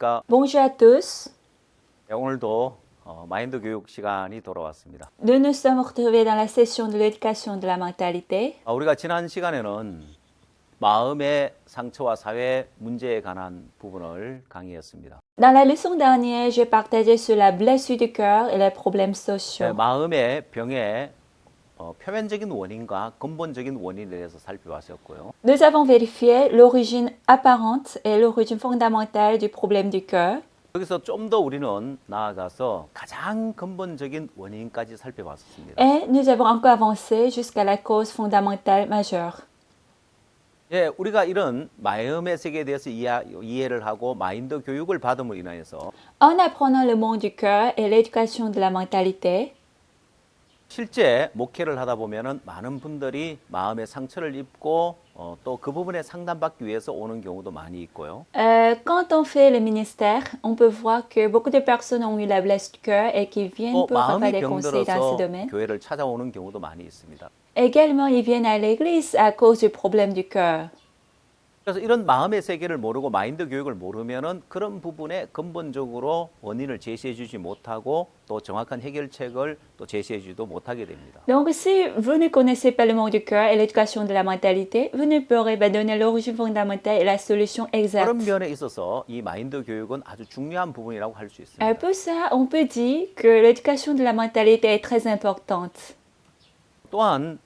안녕하십니까. Bonjour à tous. 네, 오늘도 마인드 교육 시간이 돌아왔습니다. Nous nous sommes retrouvés dans la session de l'éducation de la mentalité. 우리가 지난 시간에는 마음의 상처와 사회 문제에 관한 부분을 강의했습니다. Dans la leçon dernière, j'ai partagé sur la blessure du cœur et les problèmes 네, sociaux. 마음의 병의 표면적인 원인과 근본적인 원인에 대해서 살펴봤었고요. Nous avons vérifié l'origine apparente et l'origine fondamentale du problème du cœur. 여기서 좀 더 우리는 나아가서 가장 근본적인 원인까지 살펴봤습니다. Et nous avons encore avancé jusqu'à la cause fondamentale majeure. 예, 우리가 이런 마음의 세계에 대해서 이해를 하고 마인드 교육을 받음으로 인해서 En apprenant le monde du cœur et l'éducation de la mentalité, 실제 목회를 하다 보면은 많은 분들이 마음의 상처를 입고 또 그 부분에 상담받기 위해서 오는 경우도 많이 있고요. quand on fait le ministère, on peut voir que beaucoup de personnes ont eu la blessure du cœur et qui viennent 또 pour avoir 마음이 des conseils dans ce 병들어서 domaine. 교회를 찾아오는 경우도 많이 있습니다. Également, ils viennent à l'église à cause du problème du cœur. 그래서 이런 마음의 세계를 모르고 마인드 교육을 모르면은 그런 부분에 근본적으로 원인을 제시해 주지 못하고 또 정확한 해결책을 또 제시해 주지도 못하게 됩니다. Donc, si vous ne connaissez pas le monde du cœur et l'éducation de la mentalité, vous ne pourrez pas donner l'origine fondamentale et la solution exacte. 그런 면에 있어서 이 마인드 교육은 아주 중요한 부분이라고 할 수 있습니다. Pour ça, on peut dire que l'éducation de la mentalité est très importante. 또한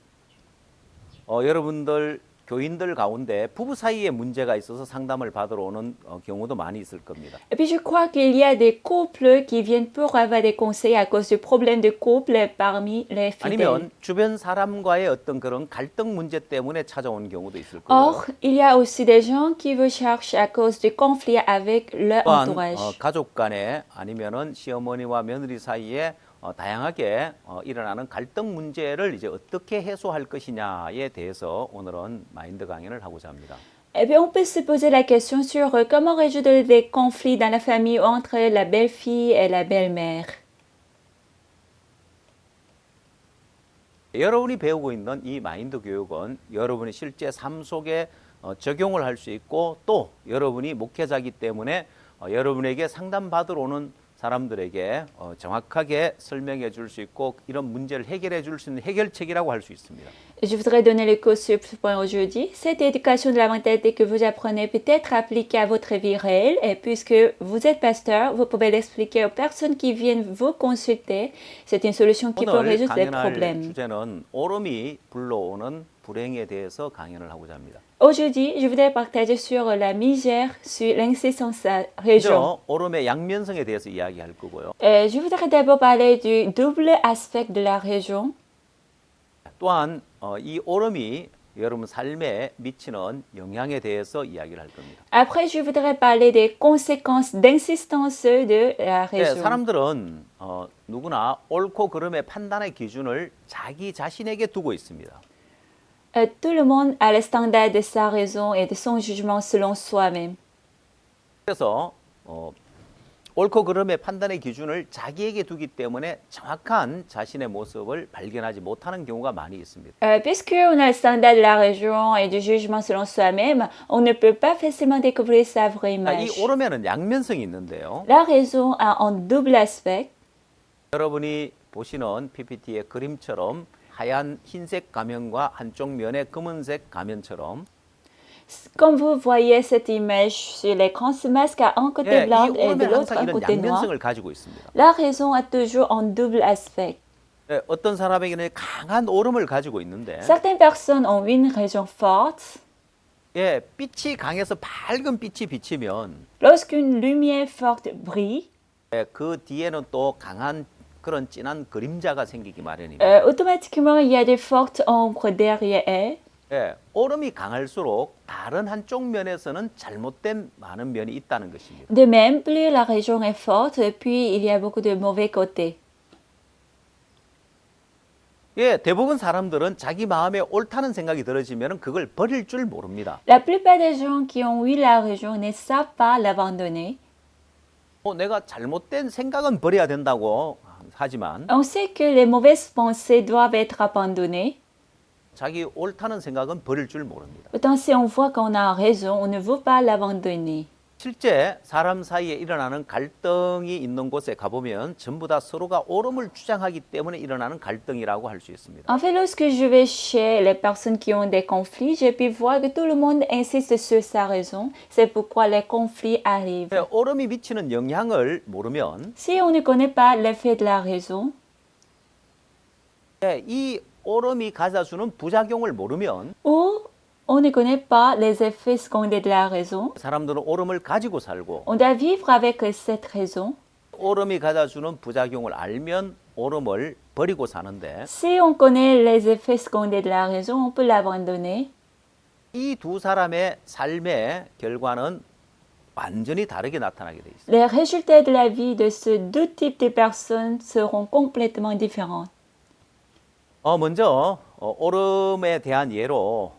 여러분들 교인들 가운데 부부 사이에 문제가 있어서 상담을 받으러 오는 경우도 많이 있을 겁니다. Et puis, je crois qu'il y a des couples qui viennent pour avoir des conseils à cause du problème de couple parmi les fidèles. 아니면 주변 사람과의 어떤 그런 갈등 문제 때문에 찾아오는 경우도 있을 거예요. Or, il y a aussi des gens qui vous cherchent à cause du conflit avec leur 또한 entourage. 가족 간에 아니면은 시어머니와 며느리 사이에 다양하게 일어나는 갈등 문제를 이제 어떻게 해소할 것이냐에 대해서 오늘은 마인드 강연을 하고자 합니다. Et puis, on peut se poser la question sur comment résoudre des conflits dans la famille entre la belle-fille et la belle-mère. 여러분이 배우고 있는 이 마인드 교육은 여러분이 실제 삶 속에 적용을 할 수 있고 또 여러분이 목회자이기 때문에 여러분에게 상담받으러 오는 사람들에게 정확하게 설명해 줄 수 있고 이런 문제를 해결해 줄 수 있는 해결책이라고 할 수 있습니다. Je voudrais donner le cours sur ce point aujourd'hui. Cette éducation de la mentalité que vous apprenez peut être appliquée à votre vie réelle et puisque vous êtes pasteur, vous pouvez l'expliquer aux personnes qui viennent vous consulter. C'est une solution qui peut 오늘 résoudre les 강연할 problèmes. 주제는 오름이 불러오는 불행에 대해서 강연을 하고자 합니다. Aujourd'hui, je voudrais partager sur la misère, sur l'incessance région. 먼저 오름의 양면성에 대해서 이야기할 거고요. Je voudrais d'abord parler du double aspect de la région. 또한 이 오름이 여러분 삶에 미치는 영향에 대해서 이야기를 할 겁니다. Après, je voudrais parler des conséquences d'insistance de la 네, région. 사람들은 누구나 옳고 그름의 판단의 기준을 자기 자신에게 두고 있습니다. Tout le monde a le standard de sa raison et de son jugement selon soi-même. 그래서 옳고 그름의 판단의 기준을 자기에게 두기 때문에 정확한 자신의 모습을 발견하지 못하는 경우가 많이 있습니다. Puisque on a le standard de la raison et du jugement selon soi-même, on ne peut pas facilement découvrir sa vraie image. 이 오름에는 양면성이 있는데요. La raison a un double aspect. 여러분이 보시는 PPT의 그림처럼 하얀 흰색 가면과 한쪽 면의 검은색 가면처럼 Comme vous voyez cette image sur l'écran, ce masque a un côté 이 blanc et de 오름에는 l'autre 항상 un 이런 côté noir. 양면성을 가지고 있습니다. La raison a toujours un double aspect. 어떤 사람에게는 강한 오름을 가지고 있는데 Certaines personnes ont une raison forte. 빛이 강해서 밝은 빛이 비치면 Lorsqu'une lumière forte brille, 그 뒤에는 또 강한 그런 진한 그림자가 생기기 마련입니다. automatiquement il y a des fortes ombres derrière elle. 오름이 강할수록 다른 한쪽 면에서는 잘못된 많은 면이 있다는 것입니다. De même, plus la région est forte, puis il y a beaucoup de mauvais côtés. 대부분 사람들은 자기 마음에 옳다는 생각이 들어지면 그걸 버릴 줄 모릅니다. La plupart des gens qui ont eu la région ne savent pas l'abandonner. 내가 잘못된 생각은 버려야 된다고 하지만 On sait que les mauvaises pensées doivent être abandonnées. 자기 옳다는 생각은 버릴 줄 모릅니다. Pourtant, si on voit qu'on a raison, on ne veut pas l'abandonner. 실제 사람 사이에 일어나는 갈등이 있는 곳에 가보면 전부 다 서로가 옳음을 주장하기 때문에 일어나는 갈등이라고 할 수 있습니다. En fait, lorsque je vais chez les personnes qui ont des conflits, j'ai pu voir que tout le monde insiste sur sa raison. C'est pourquoi les conflits arrivent. 옳음이 미치는 영향을 모르면 Si on ne connaît pas l'effet de la raison, 이 옳음이 가져주는 부작용을 모르면 ou on ne connaît pas les effets secondaires de la raison, 사람들은 옳음을 가지고 살고 on doit vivre avec cette raison. 옳음이 가져주는 부작용을 알면 옳음을 버리고 사는데 Si on connaît les effets secondaires de la raison, on peut l'abandonner. 이 두 사람의 삶의 결과는 완전히 다르게 나타나게 돼 있어요. Les résultats de la vie de ces deux types de personnes seront complètement différents. 먼저 옳음에 대한 예로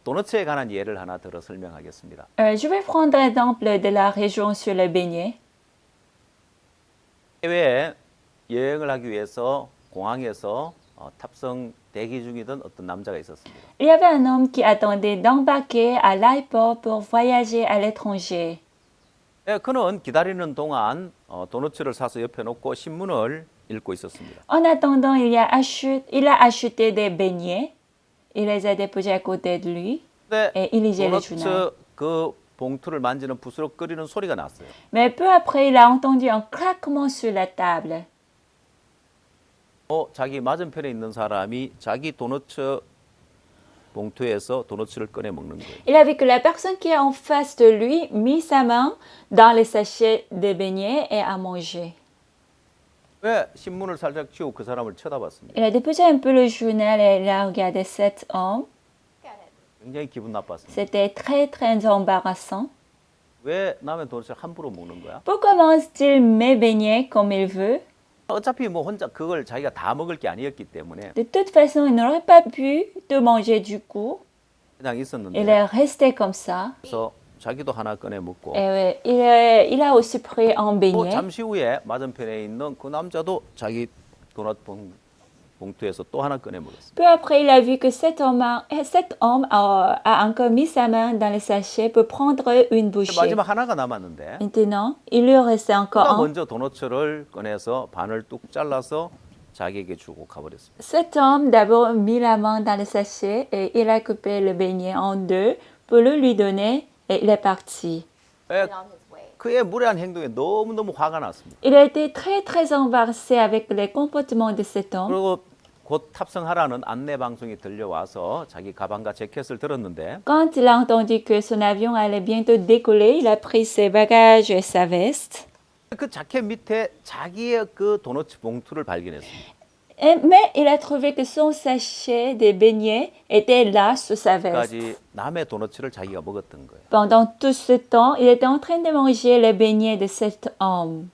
도너츠에 관한 예를 하나 들어 설명하겠습니다. Je vais prendre l'exemple de la région sur les beignets. 해외에 여행을 하기 위해서 공항에서 탑승 대기 중이던 어떤 남자가 있었습니다. Il y avait un homme qui attendait d'embarquer à l'aéroport pour voyager à l'étranger. 그는 기다리는 동안 도너츠를 사서 옆에 놓고 신문을 읽고 있었습니다. En attendant, il a acheté des beignets. Il les a déposés à côté de lui 근데 et il lisait le journal. 도너츠 그 봉투를 만지는 부스럭거리는 소리가 났어요. Mais peu après, il a entendu un craquement sur la table. 자기 맞은편에 있는 사람이 자기 도너츠 봉투에서 도너츠를 꺼내 먹는 거예요. Il a vu que la personne qui est en face de lui mit sa main dans les sachets de beignets et a mangé. 왜 신문을 살짝 치우고 그 사람을 쳐다봤습니다. Il a déposé un peu le journal et il a regardé cet homme. 굉장히 기분 나빴습니다. C'était très, très embarrassant. 왜 남의 도너츠를 함부로 먹는 거야? Pourquoi mange-t-il mes beignets comme il veut? 어차피 뭐 혼자 그걸 자기가 다 먹을 게 아니었기 때문에 De toute façon, il n'aurait pas pu te manger du coup. 그냥 Il 있었는데 est resté comme ça. 그래서 자기도 하나 꺼내 먹고 Et il a aussi pris un 또 beignet. 잠시 후에 맞은편에 있는 그 남자도 자기 도넛 봉투에서 또 하나 꺼내 먹었습니다. Peu après, il a vu que cet homme a encore mis sa main dans le sachet pour prendre une bouchée. 마지막 하나가 남았는데 Maintenant, il lui restait encore 그가 un. 먼저 도넛을 꺼내서 반을 뚝 잘라서 자기에게 주고 가버렸습니다. Cet homme d'abord mis la main dans le sachet et il a coupé le beignet en deux pour le lui donner et il est parti. 왜? 그의 무례한 행동에 너무너무 화가 났습니다. Il a été très très embarrassé avec les comportements de cet homme. 그리고 곧 탑승하라는 안내 방송이 들려와서 자기 가방과 재킷을 들었는데 Quand il a entendu que son avion allait bientôt décoller, il a pris ses bagages et sa veste. 그 자켓 밑에 자기의 그 도넛 봉투를 발견했습니다. Mais il a trouvé que son sachet de beignets était là sous sa veste. 까지 남의 도넛을 자기가 먹었던 거예요. Pendant tout ce temps, il était en train de manger les beignets de cet homme.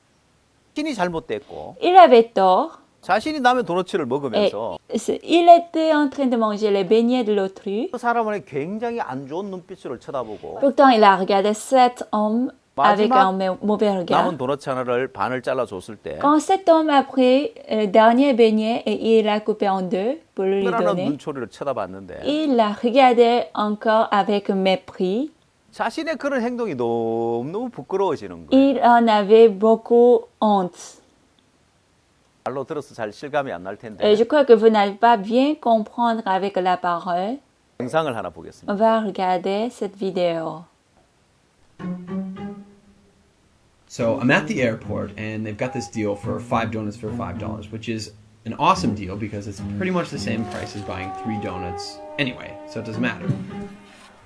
자신이 잘못됐고 Il avait tort. 자신이 남의 도넛을 Et 먹으면서 il était en train de manger les beignets de l'autrui. 그 사람을 굉장히 안 좋은 눈빛으로 쳐다보고 Pourtant, il a regardé cet homme avec un mauvais regard. 남은 도넛 하나를 반을 잘라줬을 때 Quand cet homme a pris le dernier beignet et il l'a coupé en deux pour le lui 특별한 donner, 눈초리를 쳐다봤는데 il l'a regardé encore avec mépris. 자신의 그런 행동이 너무너무 부끄러워지는 거예요. Il en avait beaucoup honte. 말로 들어서 잘 실감이 안 날 텐데 Je crois que vous n'allez pas bien comprendre avec la parole. 영상을 하나 보겠습니다. On va regarder cette vidéo. So I'm at the airport and they've got this deal for 5 donuts for $5, which is an awesome deal because it's pretty much the same price as buying 3 donuts anyway, so it doesn't matter.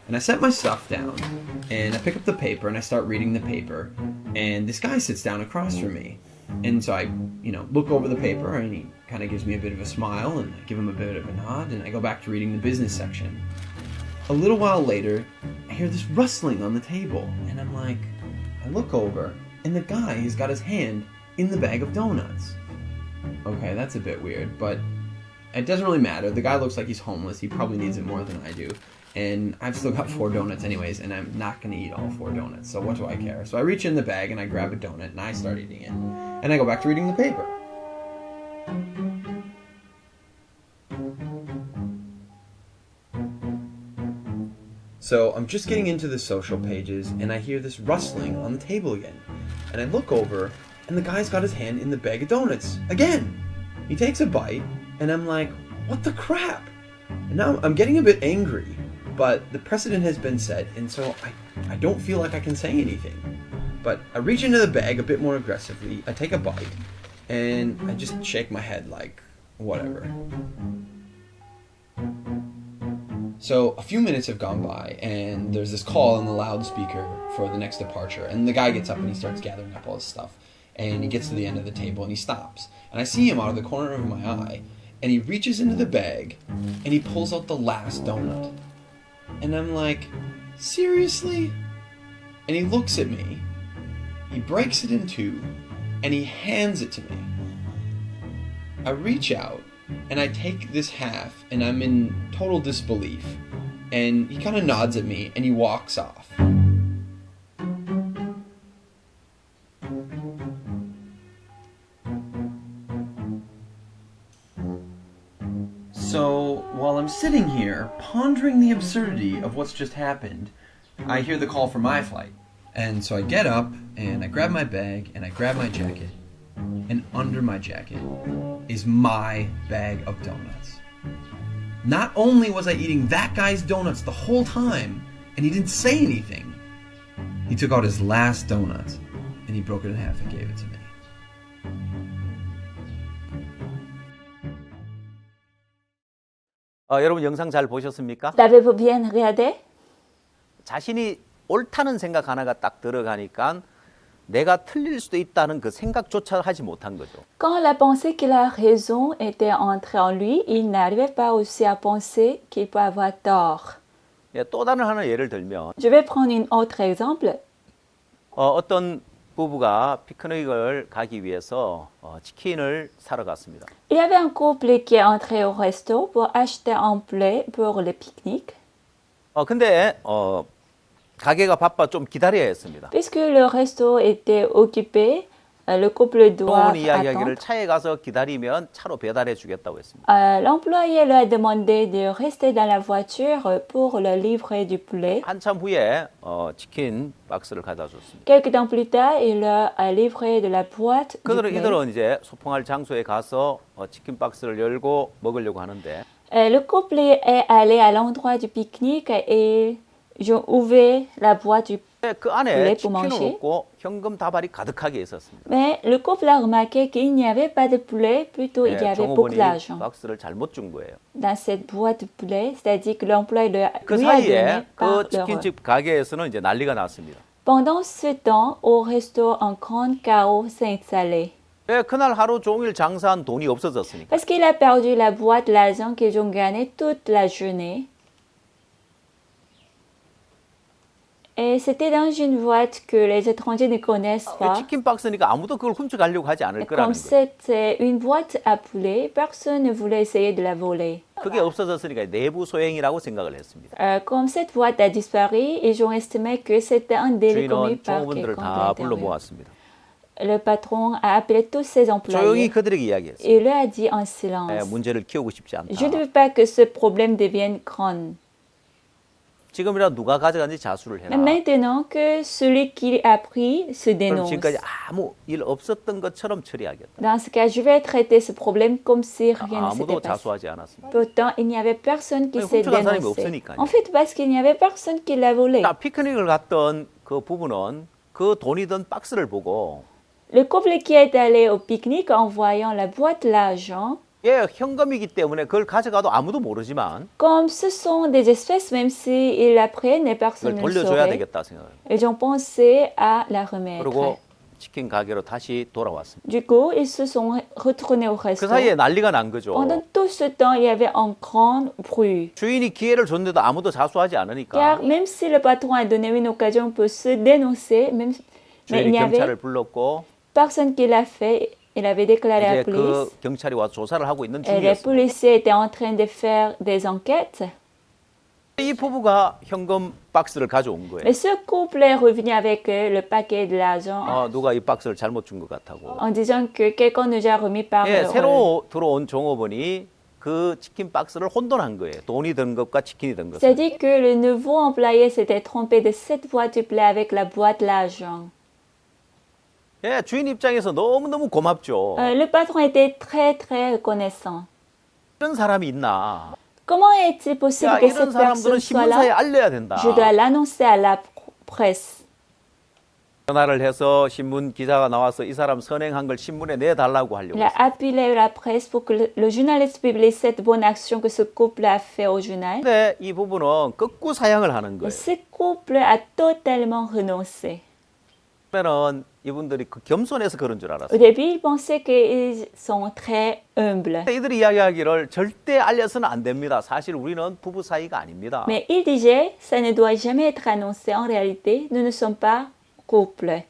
And I set my stuff down and I pick up the paper and I start reading the paper and this guy sits down across from me. And so I, look over the paper and he kind of gives me a bit of a smile and I give him a bit of a nod and I go back to reading the business section. A little while later, I hear this rustling on the table and I'm like, I look over and the guy has got his hand in the bag of donuts. Okay, that's a bit weird, but it doesn't really matter. The guy looks like he's homeless. He probably needs it more than I do. And I've still got 4 donuts anyways, and I'm not going to eat all 4 donuts, so what do I care? So I reach in the bag and I grab a donut and I start eating it. And I go back to reading the paper. So I'm just getting into the social pages and I hear this rustling on the table again. And I look over and the guy's got his hand in the bag of donuts again. He takes a bite and I'm like, what the crap? And now I'm getting a bit angry, but the precedent has been set and so I don't feel like I can say anything. But I reach into the bag a bit more aggressively, I take a bite, and I just shake my head like, whatever. So a few minutes have gone by, and there's this call on the loudspeaker for the next departure, and the guy gets up and he starts gathering up all his stuff, and he gets to the end of the table and he stops. And I see him out of the corner of my eye, and he reaches into the bag, and he pulls out the last donut. And I'm like, seriously? And he looks at me, he breaks it in two, and he hands it to me. I reach out, and I take this half, and I'm in total disbelief. And he kind of nods at me, and he walks off. So, while I'm sitting here, pondering the absurdity of what's just happened, I hear the call for my flight. And so I get up, and I grab my bag, and I grab my jacket. And under my jacket is my bag of donuts. Not only was I eating that guy's donuts the whole time, and he didn't say anything, he took out his last donut, and he broke it in half and gave it to me. 여러분 영상 잘 보셨습니까? L'avez-vous bien regardé? 자신이 옳다는 생각 하나가 딱 들어가니까 내가 틀릴 수도 있다는 그 생각조차 하지 못한 거죠. Quand la pensée qu'il a raison était entrée en lui, il n'arrivait pas aussi à penser qu'il peut avoir tort. 또 다른 하나 예를 들면 Je vais prendre un autre exemple. 어떤 부부가 피크닉을 가기 위해서 치킨을 사러 갔습니다. Il y avait un couple qui est entré au resto pour acheter un poulet pour le pique-nique. 근데 가게가 바빠 좀 기다려야 했습니다. Puisque le resto était occupé, le couple doit 부모님 이야기하기를 attendre. 차에 가서 기다리면 차로 배달해 주겠다고 했습니다. L'employé leur a demandé de rester dans la voiture pour le livrer du poulet. 한참 후에 치킨 박스를 가져다 줬습니다. Quelque temps plus tard, il leur a livré de la boîte du poulet. 이들은 이제 소풍할 장소에 가서 치킨 박스를 열고 먹으려고 하는데 Le couple est allé à l'endroit du pique-nique et ils ont ouvert la boîte du 그 안에 poulet pour 치킨은 manger. 없고 현금 다발이 가득하게 있었습니다. Mais le couple a remarqué qu'il n'y avait pas de poulet, plutôt il y avait beaucoup 종업원이 d'argent 박스를 잘못 준 거예요. dans cette boîte de poulet, c'est-à-dire que l'employé 그 lui a donné 사이에 par 그 l'erreur. 치킨집 가게에서는 이제 난리가 났습니다. Pendant ce temps, au resto, un grand chaos s'est installé. 그날 하루 종일 장사한 돈이 없어졌으니까. Parce qu'il a perdu la boîte, l'argent qu'ils ont gagné toute la journée. Et c'était dans une boîte que les étrangers ne connaissent pas. 치킨 박스니까 아무도 그걸 훔쳐가려고 하지 않을 Et 거라는 comme 거예요. c'était une boîte à poulet, personne ne voulait essayer de la voler. 그게 없어졌으니까 내부 소행이라고 생각을 했습니다. Comme cette boîte a disparu, ils ont estimé que c'était un délit commis 주인은 par 종업원들을 quelqu'un 다 de 불러 l'intérieur. 모았습니다. Le patron a appelé tous ses 조용히 employés 그들에게 이야기했어요. et leur a dit en silence, 문제를 키우고 싶지 않다. je ne veux pas que ce problème devienne grand. 지금이라도 누가 가져간지 자수를 해라. Mais maintenant que celui qui a pris se 그럼 dénonce, 지금까지 아무 일 없었던 것처럼 처리하겠다. dans ce cas, je vais traiter ce problème comme si rien ne s'était 아무도 passé. 자수하지 않았습니다. Pourtant, il n'y avait personne qui Oui, s'est 훔쳐간 사람이 dénoncé. 없으니까요. En fait, parce qu'il n'y avait personne qui l'a volé. 자, 피크닉을 갔던 그 부부는 그 돈이 든 박스를 보고 Le couple qui est allé au pique-nique en voyant la boîte l'argent, 현금이기 때문에 그걸 가져가도 아무도 모르지만 comme ce sont des espèces, même s'ils la prennent et personne 그걸 ne le 돌려줘야 saurait, 되겠다 생각해요. ils ont pensé à la remettre. 그리고 치킨 가게로 다시 돌아왔습니다. Du coup, ils se sont retournés au 그 resto. 사이에 난리가 난 거죠. Pendant tout ce temps, il y avait un grand bruit. 주인이 기회를 줬는데도 아무도 자수하지 않으니까 Car même si le patron a donné une occasion pour se dénoncer, mais il 주인이 n'y avait 경찰을 불렀고 personne qui l'a fait, il avait déclaré à la 이제 police. 그 경찰이 와서 조사를 하고 있는 Et les 중이었습니다. policiers étaient en train de faire des enquêtes. 이 부부가 현금 박스를 가져온 거예요. Mais ce couple est revenu avec le paquet de l'argent 누가 이 박스를 잘못 준 것 같다고. en disant que quelqu'un nous a remis par erreur. 새로 들어온 종업원이 그 치킨 박스를 혼돈한 거예요. 돈이 든 것과 치킨이 든 것을. C'est-à-dire que le nouveau employé s'était trompé de cette boîte du blé avec la boîte l'argent. 예, 주인 입장에서 너무너무 고맙죠. Le patron était très très reconnaissant. 이런 사람이 있나? Comment est-il possible 야, que 이런 cette personne 사람들은 soit 신문사에 là? 알려야 된다. Je dois l'annoncer à la presse. 전화를 해서 신문 기자가 나와서 이 사람 선행한 걸 신문에 내달라고 하려고 Il a 했어요. appelé la presse pour que le journaliste publie cette bonne action que ce couple a fait au journal. 근데 이 부분은 끝구 사양을 하는 Mais 거예요. ce couple a totalement renoncé. 그러면은 이분들이 그 겸손해서 그런 줄 Au 알았어요. début, ils pensaient qu'ils sont très humbles. 근데 이들이 이야기하기를 절대 알려서는 안 됩니다. 사실 우리는 부부 사이가 아닙니다. Mais ils disaient, ça ne doit jamais être annoncé. En réalité, nous ne sommes pas couple.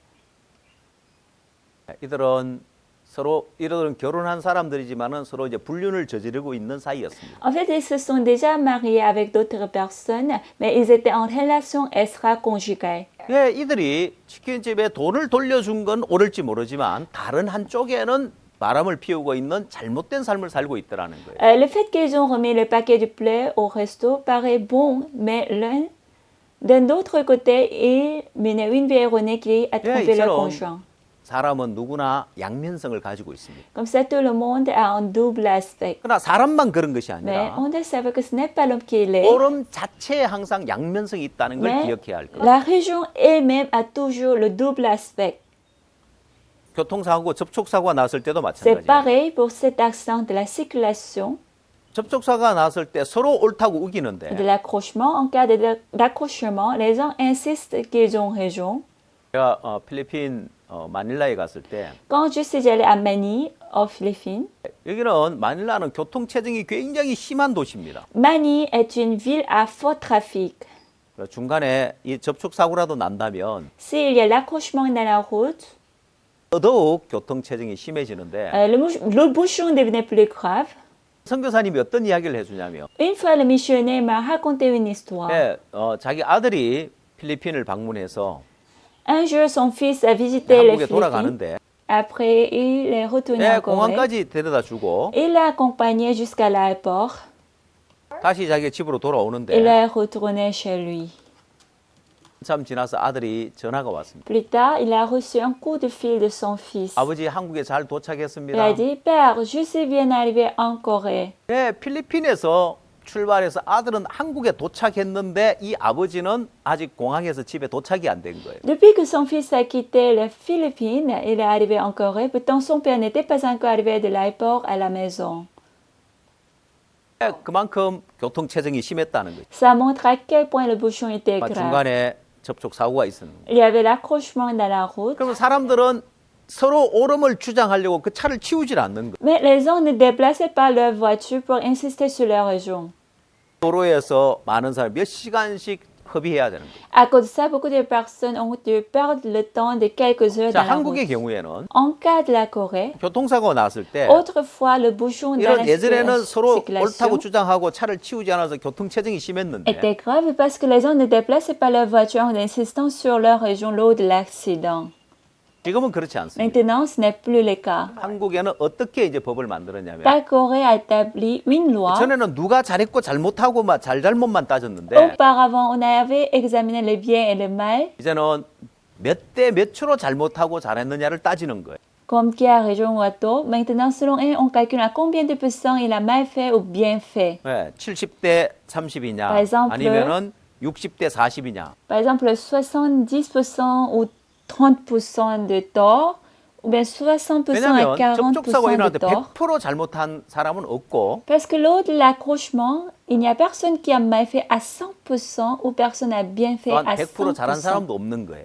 이들은 결혼한 사람들이지만은 서로 이제 불륜을 저지르고 있는 사이였습니다. En fait, ils se sont déjà mariés avec d'autres personnes, mais ils étaient en relation extra-conjugale. 예, 이들이 치킨집에 돈을 돌려준 건 옳을지 모르지만 다른 한쪽에는 바람을 피우고 있는 잘못된 삶을 살고 있더라는 거예요. Le fait qu'ils ont remis le paquet du blé au resto paraît bon, mais d'un autre côté, ils menaient une vie erronée qui a trompé leur conjoint. 사람은 누구나 양면성을 가지고 있습니다. Comme ça, tout le monde a un double aspect. 그러나 사람만 그런 것이 Mais 아니라 on doit savoir que ce n'est pas l'homme qui l'est. 오름 자체에 항상 양면성이 있다는 걸 Mais 기억해야 할 거예요. la région elle-même a toujours le double aspect. 교통사고, 접촉사고가 났을 때도 C'est 마찬가지예요. pareil pour cet accident de la circulation, 접촉사고가 났을 때 서로 옳다고 우기는데 de l'accrochement. En cas d'accrochement, les gens insistent qu'ils ont raison. 제가 필리핀 마닐라에 갔을 때 Quand je suis allée à Manille, aux Philippines, 여기는 마닐라는 교통체증이 굉장히 심한 도시입니다. Manille est une ville à fort trafic. 중간에 이 접촉사고라도 난다면 S'il y a l'accrochement dans la route, 더더욱 교통체증이 심해지는데 le bouchon devenait plus grave. 선교사님이 어떤 이야기를 해주냐면 Une fois, le missionnaire m'a raconté une histoire. 예, 자기 아들이 필리핀을 방문해서 Un jour, son fils a visité les 한국에 Philippines. 돌아가는데 Après, il est retourné 예, en Corée. 공항까지 데려다 주고 Il l'a accompagné jusqu'à l'aéroport. 다시 자기 집으로 Il 돌아오는데 est retourné chez lui. 참 지나서 아들이 전화가 왔습니다. Plus tard, il a reçu un coup de fil de son fils. 아버지 한국에 잘 Il 도착했습니다. a dit, Père, je suis bien arrivé en Corée. 예, 필리핀에서 출발해서 아들은 한국에 도착했는데 이 아버지는 아직 공항에서 집에 도착이 안 된 거예요. Depuis que son fils a quitté les Philippines, il est arrivé en Corée. Pourtant, son père n'était pas encore arrivé de l'aéroport à la maison. 예, 그만큼 교통체증이 심했다는 거죠. Ça montre à quel point le bouchon était grave. 중간에 접촉 사고가 있었는 거예요. Il y avait l'accrochement dans la route. 그러면 사람들은 서로 옳음을 주장하려고 그 차를 치우질 않는 거예요. Mais les gens ne déplaçaient pas leur voiture pour insister sur leur raison. 도로에서 많은 사람 몇 시간씩 허비해야 되는 거예요. À cause de ça, beaucoup de personnes ont dû perdre le temps de quelques heures 자, dans la 한국의 route. 경우에는 En cas de la Corée, 교통사고가 났을 때 autrefois, le bouchon dans la 이런 예전에는 서로 옳다고 circulation 주장하고 차를 치우지 않아서 교통체증이 심했는데 était grave parce que les gens ne déplaçaient pas leur voiture en insistant sur leur raison lors de l'accident. 지금은 그렇지 않습니다. Maintenant, ce n'est plus le cas. 한국에는 어떻게 이제 법을 만들었냐면 La Corée a établi une loi. 전에는 누가 잘했고 잘못하고 막 잘못만 따졌는데 Auparavant, on avait examiné le bien et le mal, 이제는 몇 대 몇으로 잘못하고 잘했느냐를 따지는 거예요. comme qui a raison ou à tort. Maintenant, selon eux, on calcule à combien de pourcents il a mal fait ou bien fait. 네, 70대 30이냐 Par exemple, 아니면은 60대 40이냐. Par exemple, 70% ou 30% de tort, ou bien 60% et 왜냐하면 40% 접촉사고 de 일어날 때 tort. 100% 잘못한 사람은 없고 Parce que lors de l'accrochement, il n'y a personne qui a mal fait à 100% ou personne a bien fait 또한 à 100% 잘한 100%. 사람도 없는 거예요.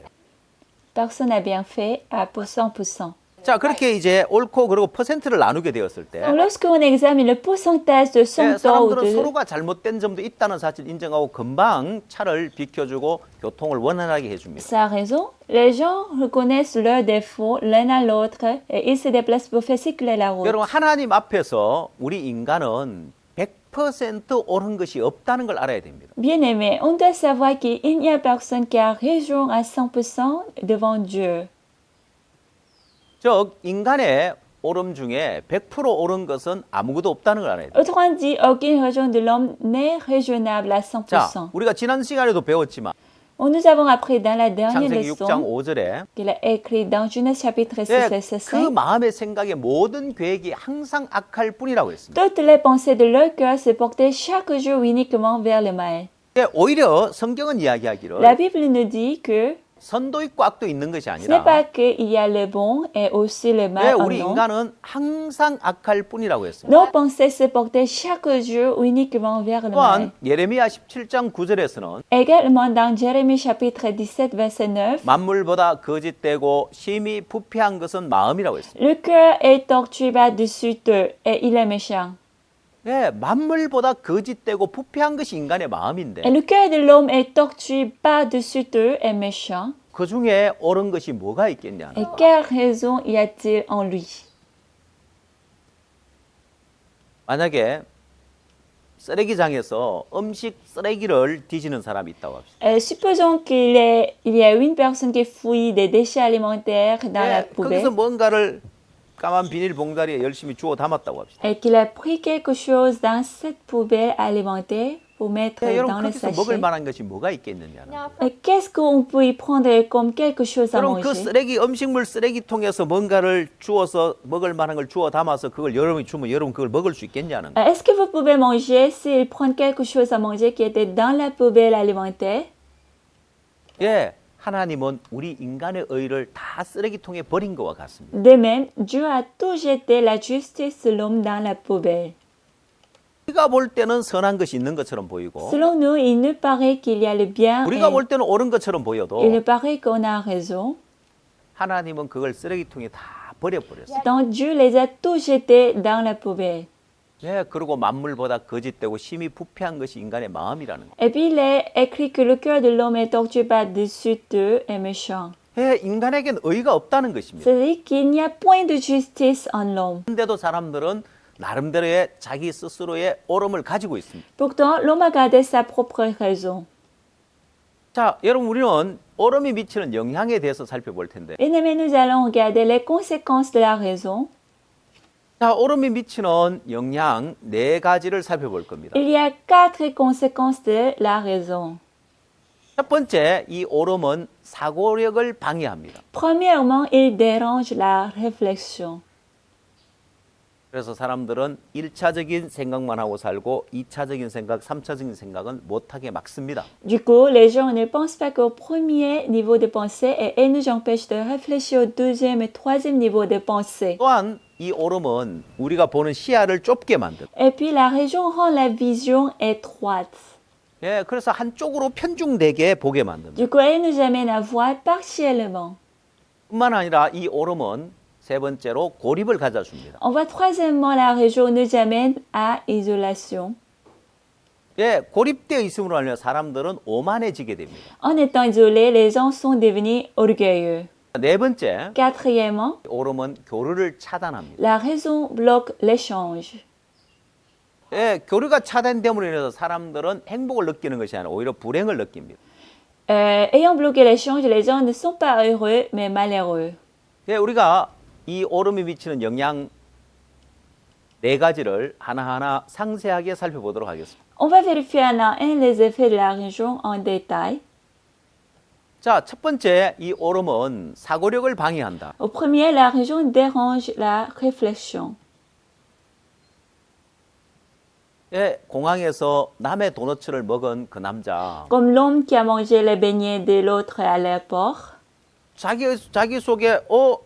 Personne n'a bien fait à 100%. 자, 그렇게 이제 옳고 그리고 퍼센트를 나누게 되었을 때 Donc, lorsqu'on examine le pourcentage de son tort ou 사람들은 de... 서로가 잘못된 점도 있다는 사실 인정하고 금방 차를 비켜주고 교통을 원활하게 해줍니다. Sa raison, les gens reconnaissent leurs défauts l'un à l'autre et ils se déplacent pour faire circuler la route. 여러분 하나님 앞에서 우리 인간은 100% 옳은 것이 없다는 걸 알아야 됩니다. Bien aimé, on doit savoir qu'il n'y a personne qui a raison à 100% devant Dieu. 즉 인간의 오름 중에 100% 오른 것은 아무것도 없다는 걸 알아야 돼요. Autrement dit, aucune région de l'homme n'est raisonnable à 자, 100%. 우리가 지난 시간에도 배웠지만 Nous avons appris dans la dernière 창세기 6장 leçon 5절에 qu'il a écrit dans Genèse chapitre 6, 예, verset 그 5. 마음의 생각의 모든 계획이 항상 악할 뿐이라고 했습니다. Toutes les pensées de leur cœur se portaient chaque jour uniquement vers le mal. 예, 오히려 성경은 La 이야기하기를 Bible nous dit que 선도 있고 악도 있는 것이 ce n'est pas 아니라 qu'il y a le bon et aussi le 예, mal en 우리 nous. 인간은 항상 악할 뿐이라고 했습니다. Nos pensées se portaient chaque jour uniquement vers le mal. 또한 예레미야 17장 9절에서는 Également dans Jérémie chapitre 17, verset 9, 만물보다 거짓되고 심히 부패한 것은 마음이라고 했습니다. le cœur est tortueux par-dessus eux et il est méchant. 예, 만물보다 거짓되고 부패한 것이 인간의 Et 마음인데 le cœur de l'homme est tortueux par-dessus eux et méchant. 그 중에 옳은 것이 뭐가 있겠냐? Et quelle raison y a-t-il en lui? 만약에 쓰레기장에서 음식 쓰레기를 뒤지는 사람이 있다고 합시다. Supposons il y a une personne qui fouille des déchets alimentaires dans la 예, poubelle 거기서 뭔가를 까만 비닐 봉다리에 열심히 주워 담았다고 합시다. et qu'il a pris quelque chose dans cette poubelle alimentaire pour mettre 예, dans 여러분 le 거기서 먹을 sachet. 만한 것이 뭐가 있겠느냐는. Et qu'est-ce qu'on peut y prendre comme quelque chose à 여러분 그 manger? 쓰레기 음식물 쓰레기통에서 뭔가를 주워서 먹을 만한 걸 주워 담아서 그걸 여러분이 주면 여러분 그걸 먹을 수 있겠냐는. Est-ce que vous pouvez manger s'il prend quelque chose à manger qui était dans la poubelle alimentaire? 예, 하나님은 우리 인간의 의를 다 쓰레기통에 버린 것과 같습니다. De même, Dieu a tout jeté la justice de l'homme dans la poubelle. 우리가 볼 때는 선한 것이 있는 것처럼 보이고 Selon nous, il nous paraît qu'il y a le bien 우리가 볼 et 때는 옳은 것처럼 il 보여도 nous paraît qu'on a raison. 하나님은 그걸 쓰레기통에 다 버려버렸어요. Donc Dieu les a tous jetés dans la poubelle. 예, 그리고 만물보다 거짓되고 심히 부패한 것이 인간의 마음이라는 거. Et puis il est écrit que le cœur de l'homme est tortueux par-dessus eux et méchant. 예, 인간에겐 의가 없다는 것입니다. C'est-à-dire qu'il n'y a point de justice en l'homme. 그런데도 사람들은 나름대로의 자기 스스로의 옳음을 가지고 있습니다. Pourtant, l'homme a gardé sa propre raison. 자, 여러분 우리는 옳음이 미치는 영향에 대해서 살펴볼 텐데. Bien-aimés, nous allons regarder les conséquences de la raison. 자, 옳음이 미치는 영향 네 가지를 살펴볼 겁니다. Il y a 4 conséquences de la raison. 첫 번째, 이 옳음은 사고력을 방해합니다. Premièrement, il dérange la réflexion. 그래서 사람들은 1차적인 생각만 하고 살고 2차적인 생각, 3차적인 생각은 못하게 막습니다. Du coup, les gens ne pensent pas qu'au premier niveau de pensée et elles nous empêchent de réfléchir au deuxième et troisième niveau de pensée. 또한 이 옳음은 우리가 보는 시야를 좁게 만듭니다. Et puis, la raison rend la vision étroite. 예, 그래서 한쪽으로 편중되게 보게 만듭니다. Du coup, elle nous amène à voir partiellement. 뿐만 아니라 이 옳음은 세 번째로 고립을 가져줍니다. On voit troisièmement, la raison nous amène à isolation. 예, 고립되어 있음으로 하면 사람들은 오만해지게 됩니다. En étant isolés, les gens sont devenus orgueilleux. 네 번째, Quatrièmement, 옳음은 교류를 차단합니다. la raison bloque l'échange. 예, 교류가 차단됨으로 인해서 사람들은 행복을 느끼는 것이 아니라 오히려 불행을 느낍니다. Ayant bloqué l'échange, les gens ne sont pas heureux, mais malheureux. 예, 우리가 이 옳음이 미치는 영향 네 가지를 하나하나 상세하게 살펴보도록 하겠습니다. On va vérifier un à un les effets de la raison en détail. 자, 첫 번째, 이 옳음은 사고력을 방해한다. Au premier, la raison dérange la réflexion. 예, 공항에서 남의 도너츠를 먹은 그 남자, Comme l'homme qui a mangé les beignets de l'autre à l'aéroport. 자기 속에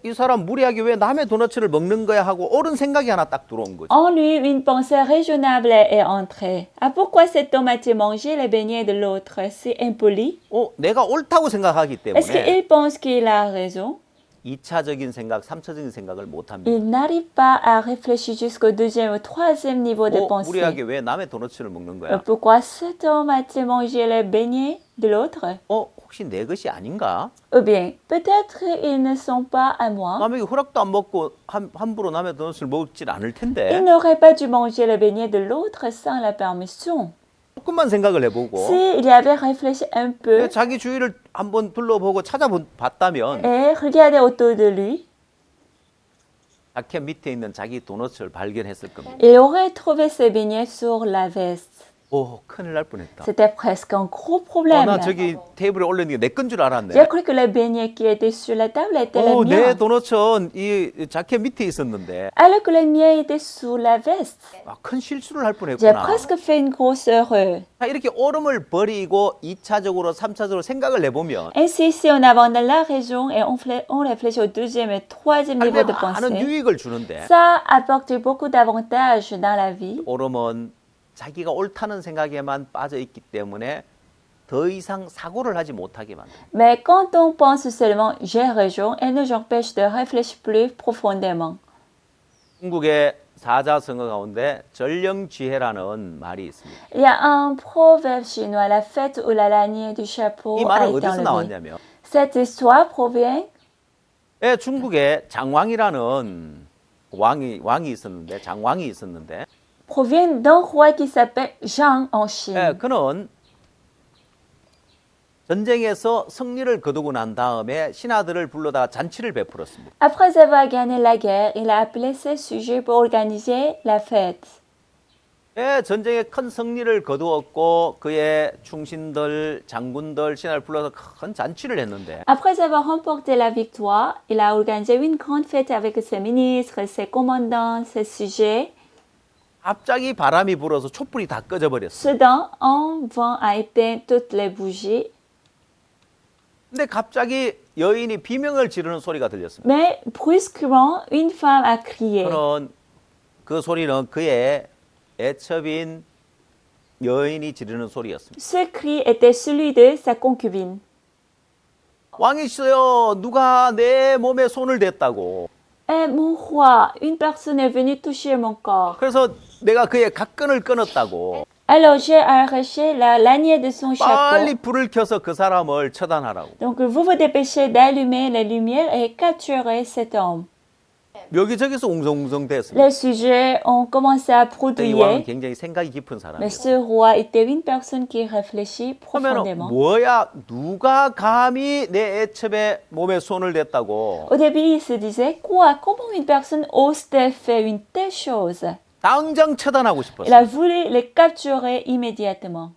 이 사람 무리하게 왜 남의 도너츠를 먹는 거야 하고 옳은 생각이 하나 딱 들어온 거죠. En lui, une pensée raisonnable est entrée. Ah, pourquoi cet homme a-t-il mangé les beignets de l'autre? C'est impoli. 내가 옳다고 생각하기 Est-ce 때문에 qu'il pense qu'il a raison? 2차적인 생각, 3차적인 생각을 못 합니다. Il n'arrive pas à réfléchir jusqu'au deuxième ou troisième niveau de pensée. 무리하게 왜 남의 도너츠를 먹는 거야? Pourquoi cet homme a-t-il mangé les beignets de l'autre? 혹시 내 것이 아닌가? Ou bien, peut-être ils ne sont pas à moi. 남에게 허락도 안 먹고 함부로 남의 도넛을 먹질 않을 Il 텐데 n'aurait pas dû manger les beignets de l'autre sans la permission. 조금만 생각을 해보고 S'il y avait réfléchi un peu 자기 주위를 한번 둘러보고 찾아봤다면 et regardé autour de lui, 자켓 밑에 있는 자기 도넛을 발견했을 겁니다. Il aurait trouvé ses beignets sur la veste. 오, 큰일 날 뻔했다. C'était presque un gros problème. 나 저기 테이블에 올려놓은 게 내 건 줄 알았네. J'ai cru que les beignets qui étaient sur la table étaient les 내 miens. 도넛은 이 자켓 밑에 있었는데 Alors que les miens étaient sous la veste. 큰 실수를 할 J'ai 뻔했구나. presque fait une grosse erreur. 자, 이렇게 오름을 버리고 2차적으로 3차적으로 생각을 해보면 Ainsi, si on abandonne la raison et on réfléchit au deuxième et troisième niveau 삶에 de 많은 pensée, 유익을 주는데 ça apporte beaucoup d'avantages dans la vie. 오름은 자기가 옳다는 생각에만 빠져 있기 때문에 더 이상 사고를 하지 못하게 만듭니다. Mais quand on pense seulement j'ai raison, elle nous empêche de réfléchir plus profondément. 중국의 사자성어 가운데 전령지혜라는 말이 있습니다. Il y a un proverbe chinois, la fête où la lanière du chapeau 이 a 말은 été 어디서 enlevée. 나왔냐면 Cette histoire provient 중국에 장왕이라는 왕이 있었는데 장왕이 있었는데 d'un roi qui s'appelle Zhang en Chine. 그는 전쟁에서 승리를 거두고 난 다음에 신하들을 불러다가 잔치를 베풀었습니다. Après avoir gagné la guerre, il a appelé ses sujets pour organiser la fête. 전쟁에 큰 승리를 거두었고 그의 충신들, 장군들, 신하를 불러서 큰 잔치를 했는데 Après avoir remporté la victoire, il a organisé une grande fête avec ses ministres, ses commandants, ses sujets. 갑자기 바람이 불어서 촛불이 다 꺼져 버렸어요. Soudain, un vent a éteint toutes les bougies. 근데 갑자기 여인이 비명을 지르는 소리가 들렸습니다. Mais brusquement, une femme a crié. 그 소리는 그의 애첩인 여인이 지르는 소리였습니다. Ce cri était celui de sa concubine. 왕이시여, 누가 내 몸에 손을 댔다고. Eh, mon roi, une personne est venue toucher mon corps. 그래서 내가 그의 각근을 끊었다고. Alors j'ai arraché la lanière de son 빨리 chapeau. 불을 켜서 그 사람을 처단하라고. Donc vous vous dépêchez d'allumer les lumières et capturer cet homme. 여기저기서 웅성웅성 됐습니다. Les sujets ont commencé à 이 왕은 bredouiller. 굉장히 생각이 깊은 Mais 사람이에요. ce roi était une personne qui réfléchit 그러면 profondément. 뭐야, 누가 감히 내 애첩에 몸에 손을 댔다고. Au début, il se disait, quoi, comment une personne ose-t-elle faire une telle chose? 당장 처단하고 Il 싶었어요. a voulu les capturer immédiatement.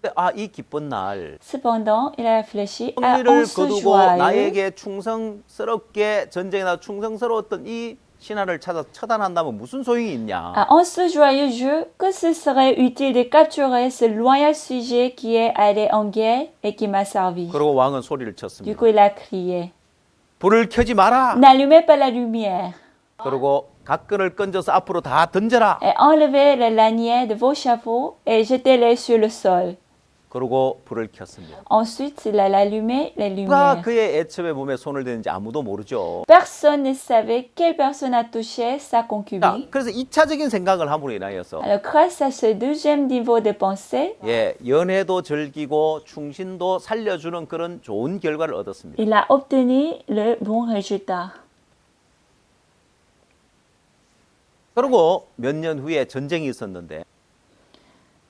근데 이 기쁜 날 Cependant, il a réfléchi à en 승리를 ce 거두고 joyeux. 나에게 충성스럽게 전쟁에 나 충성스러웠던 이 신하를 찾아 처단한다면 무슨 소용이 있냐. En ce joyeux jeu, que ce serait utile de capturer ce loyal sujet qui est allé en guerre et qui m'a servi. 그리고 왕은 소리를 Du 쳤습니다. coup, il a crié, 불을 켜지 마라. n'allumez pas la lumière 그리고 각근을 건져서 앞으로 다 던져라. et enlevez les lanières de vos chapeaux et jetez-les sur le sol. 그리고 불을 켰습니다. Ensuite, il a allumé les 누가 lumières. 그의 애첩에 몸에 손을 대는지 아무도 모르죠. Personne ne savait quelle personne a touché sa 자, concubine. 그래서 2차적인 생각을 함으로 인하여서 Alors, grâce à ce deuxième niveau de pensée, 연애도 즐기고 충신도 살려주는 그런 좋은 결과를 얻었습니다. il a obtenu le bon résultat. 그리고 몇 년 후에 전쟁이 있었는데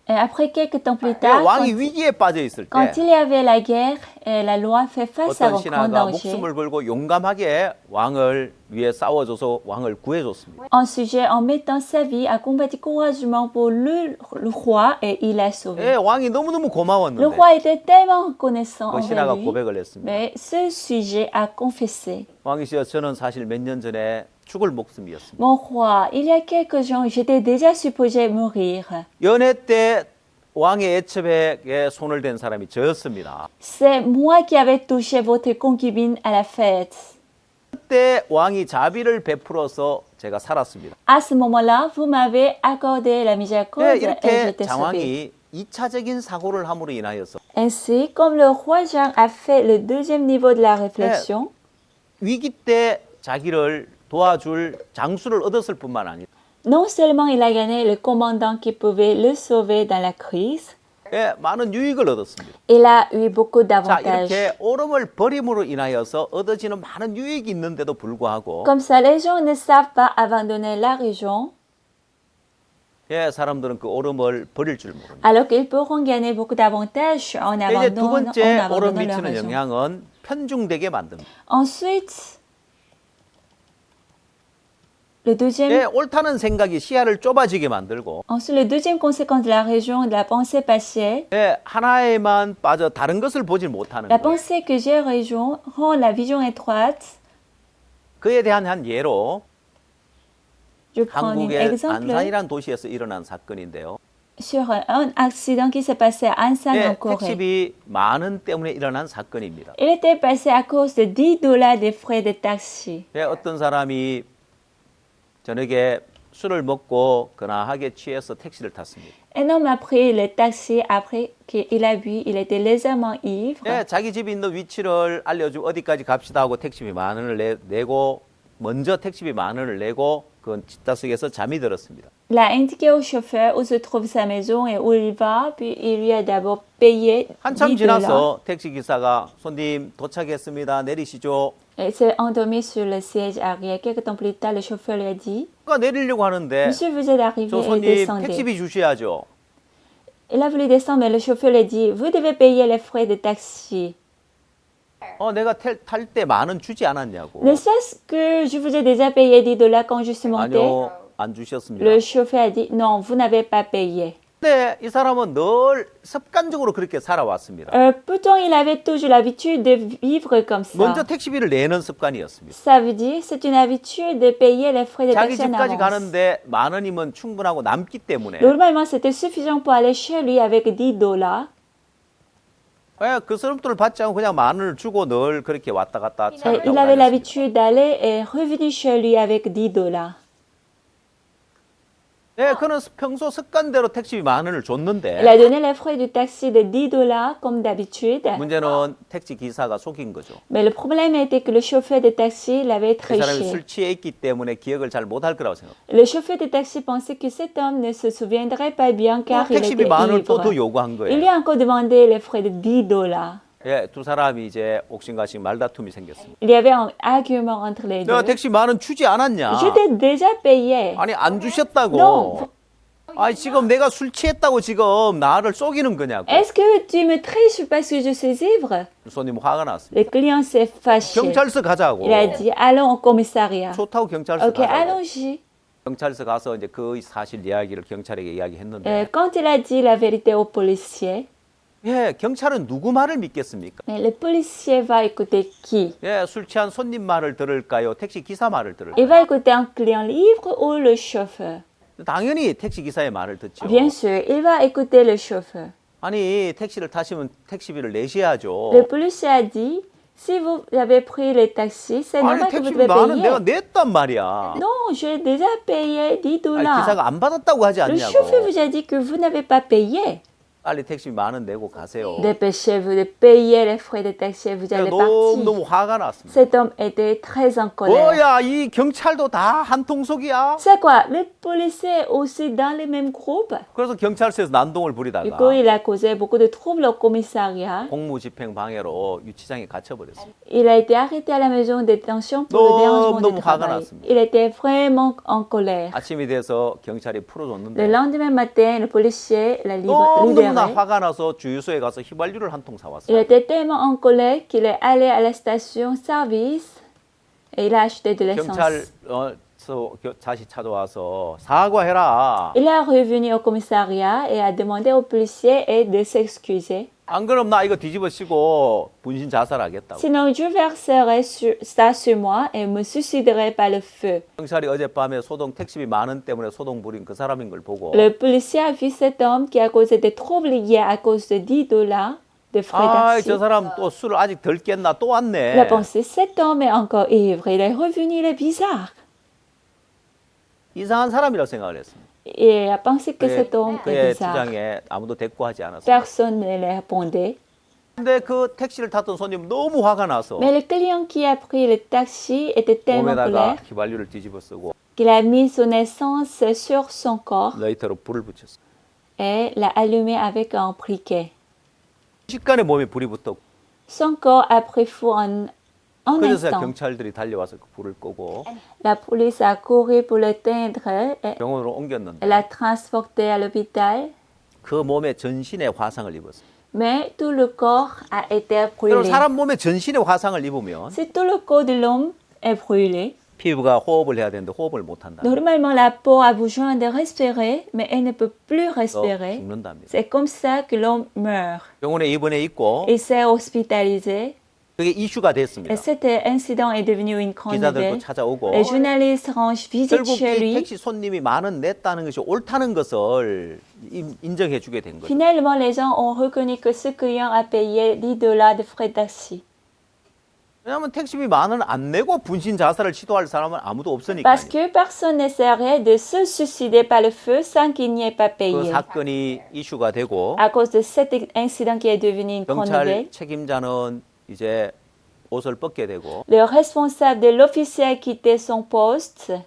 Et après quelques temps plus tard, 왕이 위기에 빠져 있을 때 quand il y avait la guerre et la loi fait face à 어떤 un grand 신하가 danger, 목숨을 걸고 용감하게 왕을 위해 싸워줘서 왕을 구해줬습니다. un sujet en mettant sa vie a combattu courageusement pour le roi et il a sauvé. 왕이 너무너무 Le 고마웠는데 roi était tellement reconnaissant 그 envers 신하가 lui, 고백을 했습니다. mais ce sujet a confessé. 왕이시여, 저는 사실 몇 년 전에 죽을 목숨이었습니다. Mon roi, il y a quelques jours, j'étais déjà supposé mourir. 연애 때 왕의 애첩에 손을 댄 사람이 저였습니다. C'est moi qui avais touché votre concubine à la fête. 그때 왕이 자비를 베풀어서 제가 살았습니다. À ce moment-là, vous m'avez accordé la miséricorde et 이렇게 j'étais sauvé. 장왕이 2차적인 사고를 함으로 인하여서 Ainsi, comme le roi Jean a fait le deuxième niveau de la réflexion, 위기 때 자기를 도와줄 장수를 얻었을 뿐만 아니라 non seulement il a gagné le commandant qui pouvait le sauver dans la crise, 많은 유익을 얻었습니다. il a eu beaucoup 자, d'avantages. 이렇게 오름을 버림으로 인하여서 얻어지는 많은 유익이 있는데도 불구하고 Comme ça, les gens ne savent pas abandonner la région, 사람들은 그 오름을 버릴 줄 모릅니다. alors qu'ils pourront gagner beaucoup d'avantages en 이제 두 abandonnant, 번째 en 오름 abandonnant la 미치는 région. 영향은 편중되게 만듭니다. Ensuite, Le deuxième, 예, 옳다는 생각이 시야를 좁아지게 만들고 ensuite, le deuxième conséquence de la région de la pensée partielle, 예, 하나에만 빠져 다른 것을 보질 못하는 la 거예요. pensée que j'ai région rend la vision étroite. 그에 대한 한 예로 Je prends un 한국의 exemple 안산이라는 도시에서 일어난 사건인데요. sur un accident qui s'est passé à Ansan en 예, Corée. 택시비 만원 때문에 일어난 사건입니다. Il était passé à cause de 10 dollars des frais de taxi. 예, 어떤 사람이 저녁에 술을 먹고 근하하게 취해서 택시를 탔습니다. Un homme a pris le taxi après qu'il a bu, il était légèrement ivre. 예, 자기 집이 있는 위치를 알려주고 어디까지 갑시다 하고 택시비 만 원을 내고 먼저 택시비 만 원을 내고 그 뒷좌석에서 잠이 들었습니다. Il a indiqué au chauffeur où se trouve sa maison et où il va, puis il lui a d'abord payé 10 한참 dollars. 지나서 택시 기사가 손님 도착했습니다. 내리시죠. Il s'est endormi sur le siège arrière. Quelque temps plus tard, le chauffeur lui a dit 그가 내리려고 하는데 Monsieur, vous êtes arrivé 저 et 손님 descendez. 택시비 주셔야죠. Il a voulu descendre, mais le chauffeur lui a dit Vous devez payer les frais de taxi. 내가 탈 때 만 원 주지 않았냐고. Ne serait-ce que je vous ai déjà payé 10 dollars quand je suis monté. 아니요, 안 주셨습니다. Le chauffeur a dit Non, vous n'avez pas payé. 근데 이 사람은 늘 습관적으로 그렇게 살아왔습니다. Pourtant, il avait toujours l'habitude de vivre comme ça. 먼저 택시비를 내는 습관이었습니다. Ça veut dire c'est une habitude de payer les frais de 자기 taxi en 집까지 avance. 가는데 만 원이면 충분하고 남기 때문에 Normalement, c'était suffisant pour aller chez lui avec 10 dollars. 왜 그 사람들을 받지 않고 그냥 만 원을 주고 늘 그렇게 왔다 갔다 Et 차를 il 타고 avait 다녔습니다. l'habitude d'aller et revenir chez lui avec 10 dollars. 네, 그는 평소 습관대로 택시비 만 원을 Il 줬는데 a donné les frais du taxi de 10 dollars comme d'habitude. 문제는 택시 기사가 속인 거죠. Mais le problème était que le chauffeur de taxi l'avait 이 사람이 triché. 술 취해 있기 때문에 기억을 잘 못할 거라고 생각합니다. Le chauffeur de taxi pensait que cet homme ne se souviendrait pas bien car il 택시비 était 만 원을 또 더 ivre. 요구한 Il 거예요. lui a encore demandé les frais de 10 dollars. 예, 두 사람이 이제 옥신각신 말다툼이 생겼습니다. Il y avait un argument entre les deux. 내가 택시 만 원 주지 않았냐? Je t'ai déjà payé. 아니 안 주셨다고. Non. 아니 지금 내가 술 취했다고 지금 나를 속이는 거냐고. Est-ce que tu me triches parce que je suis ivre? 손님 화가 났습니다. Le client s'est fâché. 경찰서 가자고. Il a dit allons au commissariat. 좋다고 경찰서 Ok, 가자고. allons-y. 경찰서 가서 이제 그 사실 이야기를 경찰에게 이야기했는데 Quand il a dit la vérité au policier, 예, 경찰은 누구 말을 믿겠습니까? mais le policier va écouter qui? 예, 술 취한 손님 말을 들을까요? 택시 기사 말을 Il 들을까요? va écouter un client ivre ou le chauffeur? 당연히 택시 기사의 말을 듣죠. Bien sûr, il va écouter le chauffeur. 아니 택시를 타시면 택시비를 내셔야죠. Le policier a dit, si vous avez pris le taxi, c'est 아니 normal que vous 택시비 devez 만원 내가 payer. 냈단 말이야. Non, j'ai déjà payé 10 아니, dollars. 기사가 안 받았다고 하지 Le chauffeur 않냐고. vous a dit que vous n'avez pas payé. 빨리 택시비 만원 내고 가세요. Dépêchez-vous de payer les frais de taxi et vous allez partir. 너무 화가 났습니다. Cet homme était très en colère. 뭐야 이 경찰도 다 한통속이야. C'est quoi? Le policier est aussi dans le même groupe. 그래서 경찰서에서 난동을 Du 부리다가 coup, il a causé beaucoup de troubles au commissariat. 공무집행 방해로 유치장에 갇혀버렸습니다. Il a été arrêté à la maison de détention pour le dérangement 너무 de 화가 travail. 났습니다. Il était vraiment en colère. 아침이 돼서 경찰이 Le 풀어줬는데 lendemain matin, le policier l'a 너무나 libéré. 화가 나서 주유소에 가서 휘발유를 한 통 Il 사왔어요. était tellement en colère qu'il est allé à la station service et il a acheté de l'essence. 경찰서 다시 찾아와서 사과해라. Il est revenu au commissariat et a demandé au policier de s'excuser. 안 그럼 나 이거 뒤집어 씌고 분신 자살하겠다고. Sinon, je verserai ça sur moi et me suiciderai par le feu. 경찰이 어젯밤에 소동 택시비 만 원 때문에 소동 부린 그 사람인 걸 보고 Le policier a vu cet homme qui a causé des troubles hier à cause de 10 dollars de frais 아, taxi. 저 사람 또 술을 아직 덜 깼나 또 왔네. Il a pensé, cet homme est encore ivre, il est revenu, il est bizarre. 이상한 사람이라고 생각을 했습니다. Et il a pensé que cet homme est 그의 bizarre. 주장에 아무도 대꾸하지 않았어요. Personne ne le répondait. 근데 그 택시를 탔던 손님 너무 화가 나서 Mais le client qui a pris le taxi était tellement 몸에다가 colère 휘발유를 뒤집어 쓰고 qu'il a mis son essence sur son corps 라이터로 불을 붙였어요. et l'a allumé avec un briquet. 순식간에 몸에 불이 붙었고 Son corps a pris feu en un 그래서 instant. 경찰들이 달려와서 그 불을 끄고 La police a couru pour l'éteindre et 병원으로 옮겼는데 l'a transporté à l'hôpital. 그 몸에 전신에 화상을 입었어요. Mais tout le corps a été 그럼 brûlé. 사람 몸에 전신에 화상을 입으면 Si tout le corps de l'homme est brûlé, 피부가 호흡을 해야 되는데 호흡을 못 한다. Normalement, la peau a besoin de respirer, mais elle ne peut plus 또 respirer. 죽는답니다. C'est comme ça que l'homme meurt. 병원에 입원해 있고 Il s'est hospitalisé. 그게 이슈가 됐습니다. Et cet incident est devenu une grande 기자들도 nouvelle. 찾아오고 Les journalistes rendent visite 결국 chez 이 lui. 택시 손님이 만 원 냈다는 것이 옳다는 것을 인정해 주게 된 거죠. Finalement, les gens ont reconnu que ce client a payé $10 de frais de taxi. 왜냐하면 택시비 만 원 안 내고 분신 자살을 시도할 사람은 아무도 없으니까. Parce que personne n'essaierait de se suicider par le feu sans qu'il n'y ait pas 그 payé. 사건이 이슈가 되고 À cause de cet incident qui est devenu une grande nouvelle, 경찰 책임자는 이제 옷을 벗게 되고 le responsable de l'officier a quitté son poste.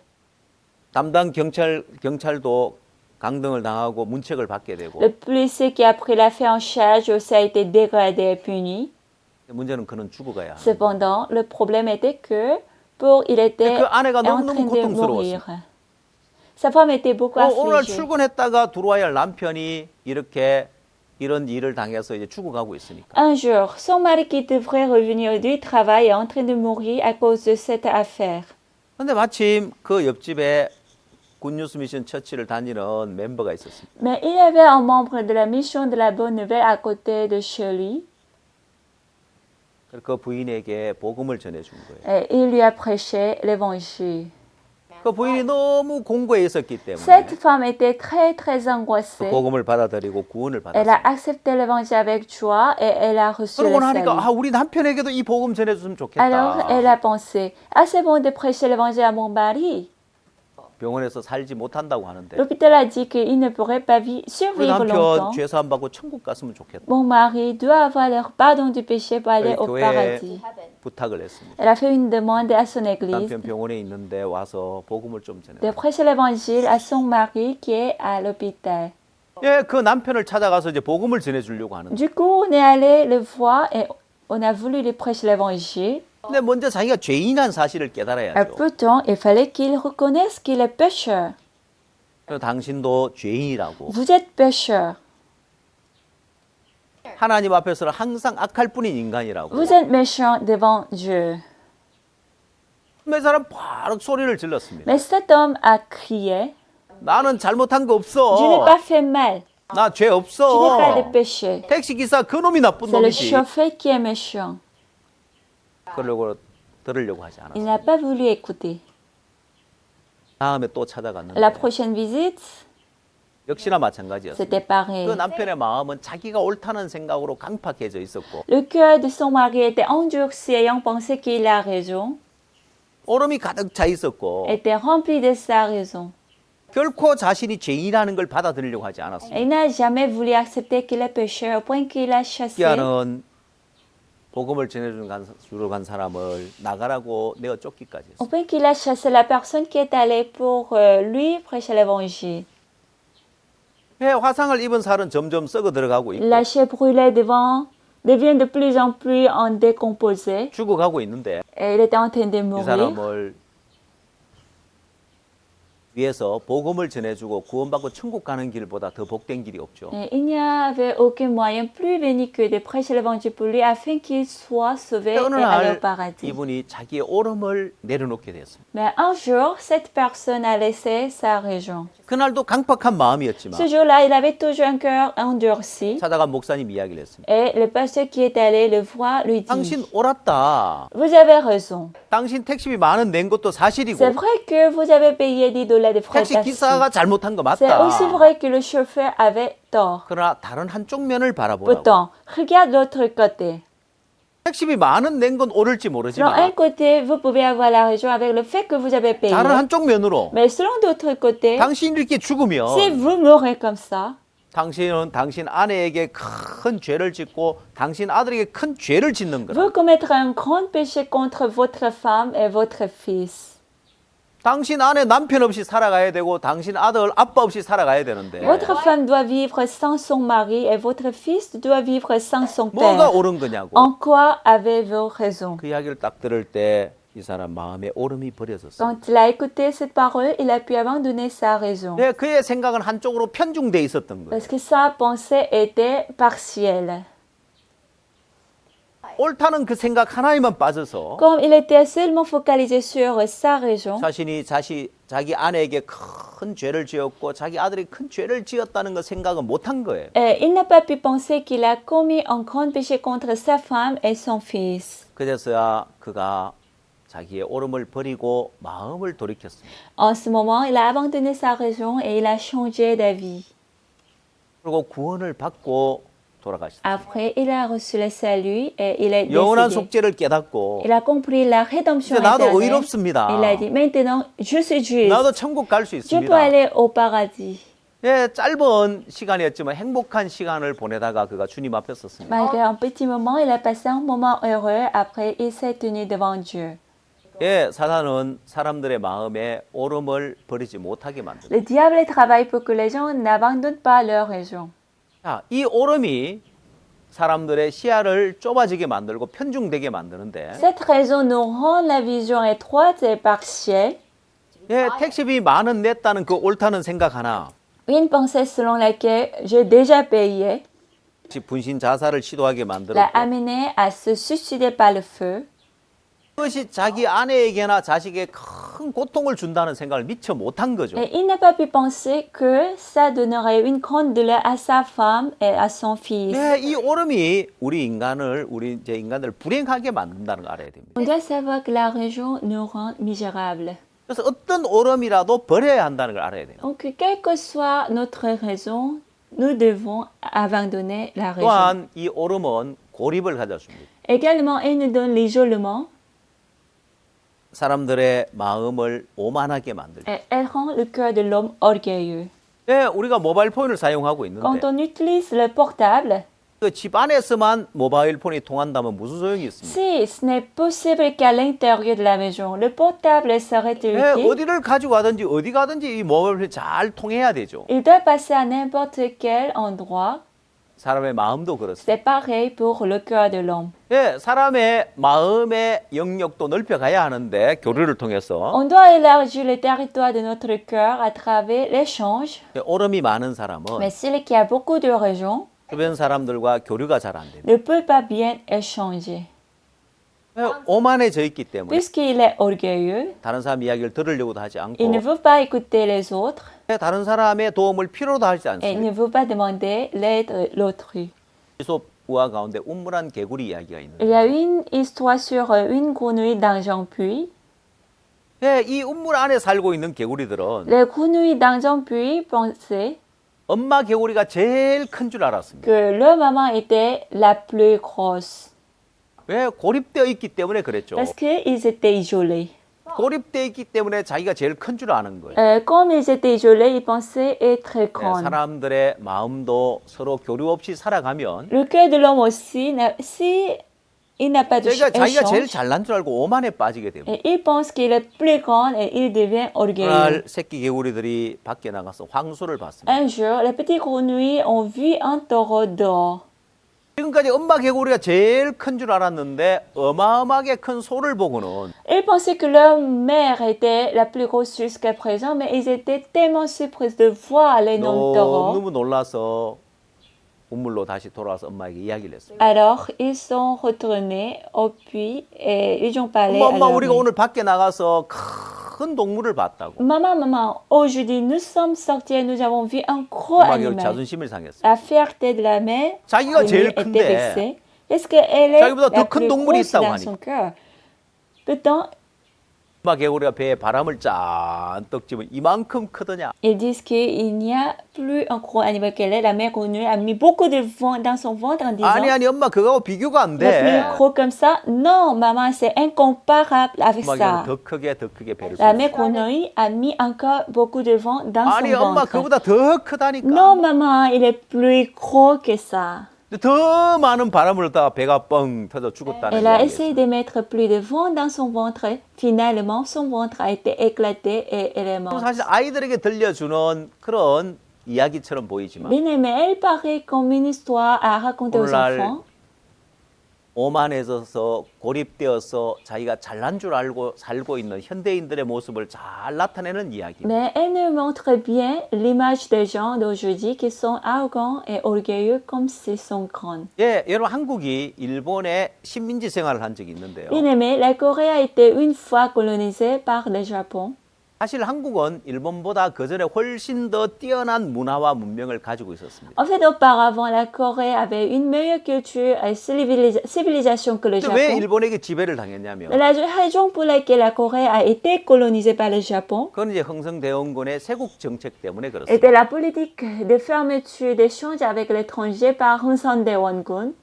담당 경찰도 강등을 당하고 문책을 받게 되고 Le policier qui a pris l'affaire en charge aussi a été dégradé et puni. 문제는 그는 죽어가야 합니다. Cependant, le problème était que il était 그 아내가 en train 너무너무 de 고통스러웠어요. mourir. Sa femme était beaucoup 오늘 affligée. 출근했다가 들어와야 할 남편이 이렇게 이런 일을 당해서 이제 죽어가고 있으니까. Un jour, son mari qui devrait revenir du travail est en train de mourir à cause de cette affaire. 근데 마침 그 옆집에 굿뉴스 미션 처치를 다니는 멤버가 있었습니다. Mais il y avait un membre de la mission de la bonne nouvelle à côté de chez lui 그 부인에게 복음을 전해준 거예요. et il lui a prêché l'évangile. 그 부인이 너무 공고해 있었기 때문에 Cette femme était très 그 angoissée. 복음을 받아들이고 구원을 Elle a 받았어요. accepté l'évangile avec joie et elle a reçu le 그러고 나니까 salut. 우리 남편에게도 이 복음 전해줬으면 Alors 좋겠다. elle a pensé, ah c'est bon de prêcher l'évangile à mon mari. 병원에서 살지 못한다고 하는데 L'hôpital a dit qu'il ne pourrait pas 우리 survivre 남편 longtemps. 죄사함 받고 천국 갔으면 좋겠다. Mon mari doit avoir le pardon du péché pour aller au 교회에 paradis. 부탁을 했습니다. Elle a fait une demande à son église 남편 병원에 있는데 와서 복음을 좀 전해. de prêcher l'évangile à son mari qui est à l'hôpital. 예, 그 남편을 찾아가서 이제 복음을 전해 주려고 하는데. Du coup, on est allé le voir et on a voulu lui prêcher l'évangile. 근데 먼저 자기가 죄인한 사실을 Et 깨달아야죠. pourtant, il fallait qu'il reconnaisse qu'il est pécheur. 그래서 당신도 죄인이라고. Vous êtes pécheur. 하나님 앞에서는 항상 악할 뿐인 인간이라고. Vous êtes méchant devant Dieu. 몇 사람 바로 소리를 질렀습니다. Mais cet homme a crié, 나는 잘못한 거 je n'ai 없어. pas fait mal. 나 죄 Je n'ai pas de 없어. péché. 택시 기사 그 놈이 나쁜 C'est le 놈이지. chauffeur qui est méchant. 그러려고 들으려고 하지 Il 않았어요. n'a pas voulu écouter. 다음에 또 La 찾아갔는데 prochaine visite, 역시나 마찬가지였어요. c'était pareil. 그 남편의 마음은 자기가 옳다는 생각으로 강팍해져 있었고 Le cœur de son mari était endurci ayant pensé qu'il a raison, 오름이 가득 차 있었고 était rempli de sa raison. 결코 자신이 죄인이라는 걸 받아들이려고 하지 않았습니다. Il n'a jamais voulu accepter qu'il est pécheur au point qu'il a chassé. 기아는 복음을 전해주러 간 사람을 나가라고 내어 쫓기까지 Au 했어요. point qu'il a chassé la personne qui est allée pour lui prêcher l'évangile. 배 화상을 입은 살은 점점 썩어 들어가고 있고 La chair brûlée devient de plus en plus en décomposé 죽어가고 있는데 et il était en train de 이 mourir. 사람을 위해서 복음을 전해주고 구원받고 천국 가는 길보다 더 복된 길이 없죠. Et il n'y avait aucun moyen plus béni que de prêcher l'évangile pour lui afin qu'il soit sauvé et 어느 aller au 날 paradis. 이분이 자기의 오름을 내려놓게 됐습니다. Mais un jour, cette personne a laissé sa région. 그날도 강팍한 마음이었지만 Ce jour-là, il avait toujours un cœur endurci. 찾아간 목사님 이야기를 했습니다. Et le pasteur qui est allé le voir lui dit, 당신 옳았다. vous avez raison. 당신 택시비 만 원 낸 것도 사실이고 C'est vrai que vous avez payé $10 de frais de 택시 taxi. 기사가 잘못한 거 C'est aussi 맞다. vrai que le chauffeur avait tort. 그러나 다른 한쪽 면을 바라보라고. Pourtant, regarde l'autre côté. 택시비 만 원 낸 건 옳을지 Selon un 모르지만 côté, vous pouvez avoir la raison avec le fait que vous avez payé. 다른 한쪽 면으로 Mais selon l'autre côté, 당신이 이렇게 si 죽으면 vous mourrez comme ça, 당신은 당신 아내에게 큰 죄를 짓고 당신 아들에게 큰 죄를 짓는 거라. vous commettrez un grand péché contre votre femme et votre fils. 당신 아내 남편 없이 살아가야 되고 당신 아들 아빠 없이 살아가야 되는데 Votre femme doit vivre sans son mari et votre fils doit vivre sans son 뭐가 père. 옳은 거냐고. En quoi avez-vous raison? 그 이야기를 딱 들을 때 이 사람 마음에 오름이 버려졌어. Quand il a écouté cette parole, il a pu abandonner sa raison. 네, 그의 생각은 한쪽으로 편중돼 있었던 거예요. Parce que sa pensée était partielle. 옳다는 그 생각 하나에만 빠져서 Comme il était seulement focalisé sur sa région, 자신이 자기 아내에게 큰 죄를 지었고 자기 아들이 큰 죄를 지었다는 거 생각은 못한 거예요. il n'a pas pu penser qu'il a commis un grand péché contre sa femme et son fils. 그래서야 그가 자기의 오름을 버리고 마음을 돌이켰습니다. En ce moment, il a abandonné sa région et il a changé d'avis. 그리고 구원을 받고 돌아가셨습니다. Après, il a reçu le salut et il est 영원한 décédé. 속죄를 깨닫고 Il a compris la rédemption 이제 나도 éternelle. 의롭습니다. Il a dit, maintenant, je suis juste. 나도 천국 갈 수 Je peux 있습니다. aller au paradis. 예, 짧은 시간이었지만 행복한 시간을 보내다가 그가 주님 앞에 섰습니다. Malgré un petit moment, il a passé un moment heureux. Après, il s'est tenu devant Dieu. 예, 사단은 사람들의 마음에 오름을 버리지 못하게 만듭니다. Le diable travaille pour que les gens n'abandonnent pas leur région. 자, 이 오름이 사람들의 시야를 좁아지게 만들고 편중되게 만드는데 Cette raison nous rend la vision étroite et partielle. 예, 택시비 만 원 냈다는 그 옳다는 생각 하나 Une pensée selon laquelle j'ai déjà payé 분신 자살을 시도하게 l'a 만들었고 amené à se suicider par le feu. 그것이 자기 아내에게나 자식에게 큰 고통을 준다는 생각을 미처 못한 거죠. Et il n'a pas pu penser que ça donnerait une grande douleur à sa femme et à son fils. 네, 이 오름이 우리 이제 인간들을 불행하게 만든다는 걸 알아야 됩니다. On doit savoir que la région nous rend misérables. 그래서 어떤 오름이라도 버려야 한다는 걸 알아야 돼요. Donc, quelle que soit notre raison, nous devons abandonner la région. 또한 이 오름은 고립을 가져줍니다. Également, il nous donne l'isolement 사람들의 마음을 오만하게 만들죠. et elle rend le cœur de l'homme orgueilleux. 네, 우리가 모바일 폰을 사용하고 Quand 있는데 on utilise le portable, 그 집 안에서만 모바일 폰이 통한다면 무슨 소용이 있습니까? si ce n'est possible qu'à l'intérieur de la maison, le portable serait 네, utile. 어디를 가지고 가든지 어디 가든지 이 모바일 폰이 잘 통해야 되죠. Il doit passer à n'importe quel endroit. 사람의 마음도 그렇습니다. C'est pareil pour le cœur de l'homme. 네, 사람의 마음의 영역도 넓혀가야 하는데 교류를 통해서 On doit élargir le territoire de notre cœur à travers l'échange. 오름이 많은 사람은 Mais celui qui a beaucoup de régions 주변 사람들과 교류가 잘 안 됩니다. ne peut pas bien échanger. 오만해져 있기 때문에 Puisqu'il est orgueilleux, 다른 사람 이야기를 들으려고도 하지 않고 il ne veut pas écouter les autres 다른 사람의 도움을 필요도 하지 et il 않습니다. ne veut pas demander l'aide de l'autrui. 이솝 우화 가운데 운물한 개구리 이야기가 있는데 Il y a une histoire sur une grenouille d'Argenteuil. 네, 이 운물 안에 살고 있는 개구리들은 Les grenouilles d'Argenteuil pensaient 엄마 개구리가 제일 큰 줄 알았습니다. que leur maman était la plus grosse 왜? 고립되어 있기 때문에 그랬죠. parce qu'ils étaient isolés. 고립되어 있기 때문에 자기가 제일 큰 줄 아는 거예요. Comme ils étaient isolés, ils pensaient être 네, grands. 사람들의 마음도 서로 교류 없이 살아가면 Le cœur de l'homme aussi, si il n'a pas de 자기가 제일 échange, 잘난 줄 알고 오만에 빠지게 됩니다. et il pense qu'il est plus grand et il devient orgueilleux. 그날 새끼 개구리들이 밖에 나가서 황소를 봤습니다. Un jour, les petites grenouilles ont vu un taureau dehors. 지금까지 엄마 개구리가 제일 큰 줄 알았는데 어마어마하게 큰 소를 보고는 Ils pensaient que leur mère était la plus grosse jusqu'à présent, mais ils étaient tellement surpris de voir l'énorme taureau. 너무 놀라서 우물로 다시 돌아와서 엄마에게 이야기를 했어요. Alors, ils sont retournés au puits et ils ont parlé à 엄마 leur 우리가 mère. 오늘 밖에 나가서 큰 동물을 봤다고. Maman, aujourd'hui, nous sommes sortis et nous avons vu un gros 엄마가 animal. 자존심을 상했어요. La fierté de la mère 자기가 제일 était 큰데 vexée. Est-ce qu'elle est 자기보다 더 la 큰 plus 동물이 grosse 있다고 dans 하니까. son cœur? Pourtant, 엄마 개구리가 배에 바람을 짠떡 집으면 이만큼 크더냐. ils disent qu'il n'y a plus un gros animal qu'elle est. La mère grenouille a mis beaucoup de vent dans son ventre en disant 아니 엄마 그거하고 비교가 안 le 돼. plus gros comme ça. Non, maman, c'est incomparable avec 엄마 ça. 개구리는 더 크게 배를 La 쏘. mère grenouille a mis encore beaucoup de vent dans 아니 son 엄마 ventre. 그보다 더 크다니까. Non, maman, il est plus gros que ça. 더 많은 바람을 넣다가 배가 뻥 터져 죽었다는 Elle a 이야기예요. essayé de mettre plus de vent dans son ventre. Finalement, son ventre a été éclaté et elle est morte. 사실 아이들에게 들려주는 그런 이야기처럼 보이지만 Bien aimé, elle paraît comme une histoire à raconter aux 오늘날 enfants. 오만해져서 고립되어서 자기가 잘난 줄 알고 살고 있는 현대인들의 모습을 잘 나타내는 이야기입니다. Mais elle nous montre bien l'image des gens d'aujourd'hui qui sont arrogants et orgueilleux comme s'ils sont grands. 예, 여러분 한국이 일본에 식민지 생활을 한 적이 있는데요. Bien aimé, la Corée a été une fois colonisée par le Japon. 사실 한국은 일본보다 그 전에 훨씬 더 뛰어난 문화와 문명을 가지고 있었습니다. En fait, auparavant, la Corée avait une meilleure culture et civilisation que le 근데 왜 Japon. 일본에게 지배를 당했냐면 Mais la raison pour laquelle la Corée a été colonisée par le Japon 그건 이제 흥성대원군의 세국 정책 때문에 그렇습니다. était la politique de fermeture d'échanges avec l'étranger par Hun Daewon-gun.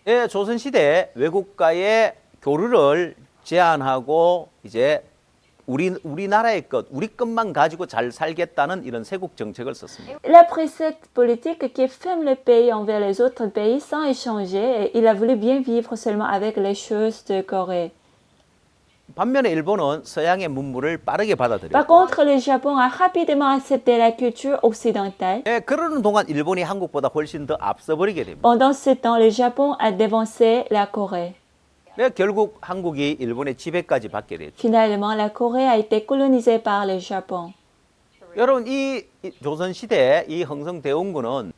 예, 조선시대 외국과의 교류를 제한하고 이제 우리나라의 것, 우리 것만 가지고 잘 살겠다는 이런 세국 정책을 썼습니다. Il a pris cette politique qui ferme le pays envers les autres pays sans échanger et il a voulu bien vivre seulement avec les choses de Corée. 반면에 일본은 서양의 문물을 빠르게 Par 받아들였고 contre, le Japon a rapidement accepté la culture occidentale. 예, 그러는 동안 일본이 한국보다 훨씬 더 앞서버리게 됩니다. Pendant ce temps, le Japon a dévancé la Corée. 네, 결국 한국이 일본의 지배까지 받게 됐죠. Finalement, la Corée a été colonisée par le Japon. 여러분 이 조선시대 이 흥성대원군은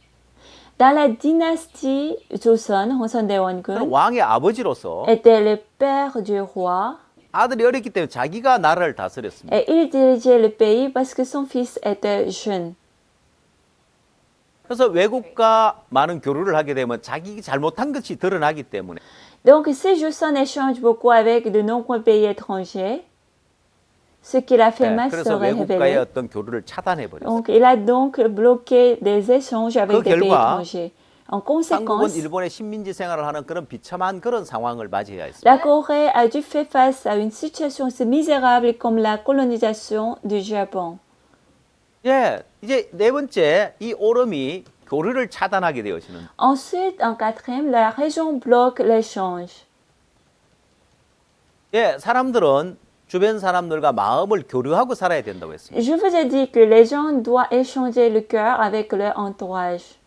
Dans la dynastie Joseon, Hun 그런 Daewon-gun 왕의 아버지로서 était le père du roi 아들이 어렸기 때문에 자기가 나라를 다스렸습니다. et il dirigeait le pays parce que son fils était jeune. 그래서 외국과 많은 교류를 하게 되면 자기 잘못한 것이 드러나기 때문에 Donc, si Joseon échange beaucoup avec de nombreux pays étrangers, ce qu'il a fait 네, mal 그래서 serait 외국과의 révélé. 어떤 교류를 차단해 버렸어요. Donc, il a donc bloqué des échanges avec 그 des pays 결과 étrangers. En 한국은 conséquence, 일본의 식민지 생활을 하는 그런 비참한 그런 상황을 맞이해야 했습니다. la Corée a dû faire face à une situation aussi misérable comme la colonisation du Japon. 예, 이제 네 번째 이 오름이 교류를 차단하게 되어지는. Ensuite, en quatrième, la région bloque l'échange. 예, 사람들은 주변 사람들과 마음을 교류하고 살아야 된다고 했습니다. Je vous ai dit que les gens doivent échanger le cœur avec leur entourage.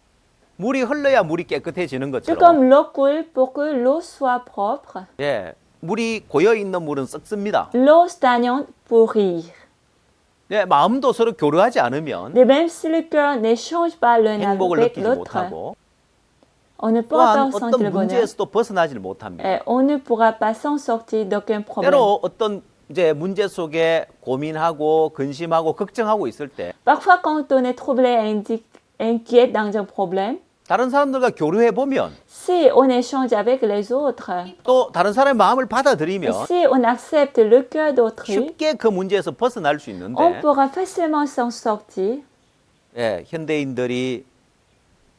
물이 흘러야 물이 깨끗해지는 Tout 것처럼 comme l'eau coule pour que l'eau soit propre, 예, 물이 고여 있는 물은 썩습니다. l'eau stagnante pourrit. 예, 마음도 서로 교류하지 않으면 De même, si le cœur n'échange pas l'un 행복을 avec 느끼지 l'autre, 못하고 on ne pourra pas 또한 ressentir 어떤 le bonheur 문제에서도 벗어나지를 못합니다. et on ne pourra pas s'en sortir d'aucun problème. 때로 어떤 이제 문제 속에 고민하고 근심하고 걱정하고 있을 때 Parfois, quand on est troublé et inquiet dans un problème, 다른 사람들과 교류해 보면 si on échange avec les autres, 또 다른 사람의 마음을 받아들이면 si on accepte le cœur d'autrui, 쉽게 그 문제에서 벗어날 수 on 있는데 pourra facilement s'en sortir. 예, 현대인들이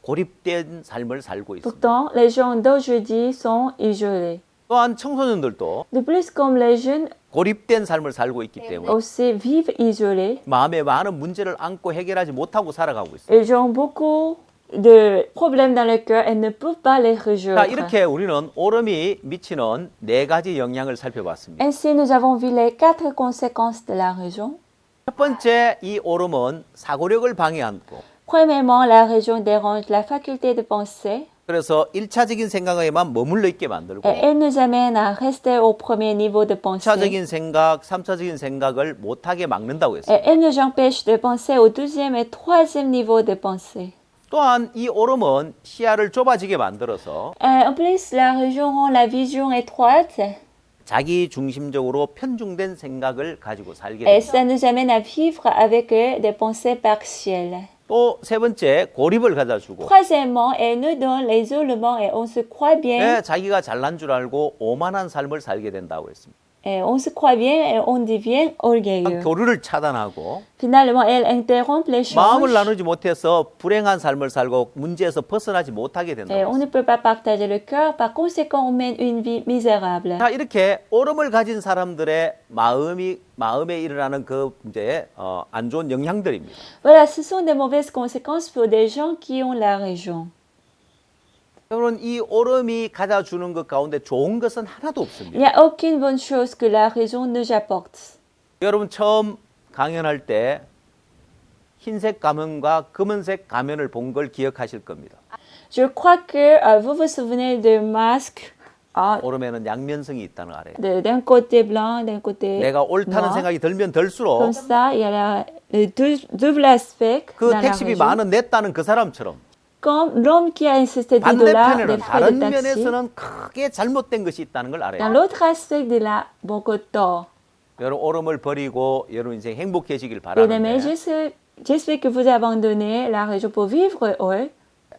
고립된 삶을 살고 있습니다. Pourtant, les gens d'aujourd'hui sont isolés. 또한 청소년들도 De plus, comme les jeunes 고립된 삶을 살고 있기 때문에 aussi vivent isolés, 마음에 많은 문제를 안고 해결하지 못하고 살아가고 있습니다. ils ont beaucoup de problèmes dans le cœur et ne peuvent pas les 자, résoudre. 이렇게 우리는 오름이 미치는 네 가지 영향을 살펴봤습니다. Ainsi, nous avons vu les 4 conséquences de la raison. 첫 번째, 이 오름은 사고력을 방해하고 Premièrement, la raison dérange la faculté de penser 그래서 1차적인 생각에만 머물러 있게 만들고 et elle nous amène à rester au premier niveau de pensée. 2차적인 생각, 3차적인 생각을 못하게 막는다고 했어요. Et elle nous empêche de penser au deuxième et troisième niveau de pensée. 또한 이 오름은 시야를 좁아지게 만들어서 En plus, la raison rend la vision étroite 자기 중심적으로 편중된 생각을 가지고 살게 et 됩니다. ça nous amène à vivre avec des pensées partielles. 또 세 번째, 고립을 가져주고 Troisièmement, elle nous donne l'isolement et on se croit bien. 네, 자기가 잘난 줄 알고 오만한 삶을 살게 된다고 했습니다. Et on se croit bien et on devient orgueilleux. 교류를 차단하고 Finalement, elle interrompt 마음을 l'échange 나누지 못해서 불행한 삶을 살고 문제에서 벗어나지 못하게 et 된다고 on ne 했습니다. peut pas partager le cœur. Par conséquent, on mène une vie misérable. 자, 이렇게 오름을 가진 사람들의 마음에 일어나는 그 이제 안 좋은 영향들입니다. Voilà, ce sont des mauvaises conséquences pour des gens qui ont la raison. 여러분 이 오름이 가져주는 것 가운데 좋은 것은 하나도 Il 없습니다. n'y a aucune bonne chose que la raison nous apporte. 여러분 처음 강연할 때 흰색 가면과 검은색 가면을 본 걸 기억하실 겁니다. Je crois que vous vous souvenez du masque Ah, 오름에는 양면성이 있다는 걸 알아요. d'un côté blanc, d'un côté 내가 옳다는 noir. 생각이 들면 들수록 Comme ça, il y a le double aspect 그 dans la 택시비 région. 만원 냈다는 그 사람처럼 Comme l'homme qui a insisté 10 dollars des 반대편에는 frais de 다른 taxi. 면에서는 크게 잘못된 것이 있다는 걸 Dans 알아요. l'autre aspect, il a beaucoup de tort. 여러분 오름을 버리고 여러분 인생 행복해지길 Bien-aimés, 바라는데 j'espère que vous abandonnez la région pour vivre heureux.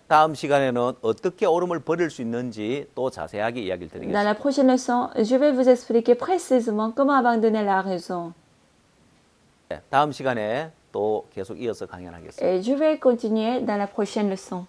다음 시간에는 어떻게 오름을 버릴 수 있는지 또 자세하게 이야기를 Dans 드리겠습니다. la prochaine leçon, je vais vous expliquer précisément comment abandonner la raison. 다음 시간에 또 계속 이어서 강연하겠습니다. Et je vais continuer dans la prochaine leçon.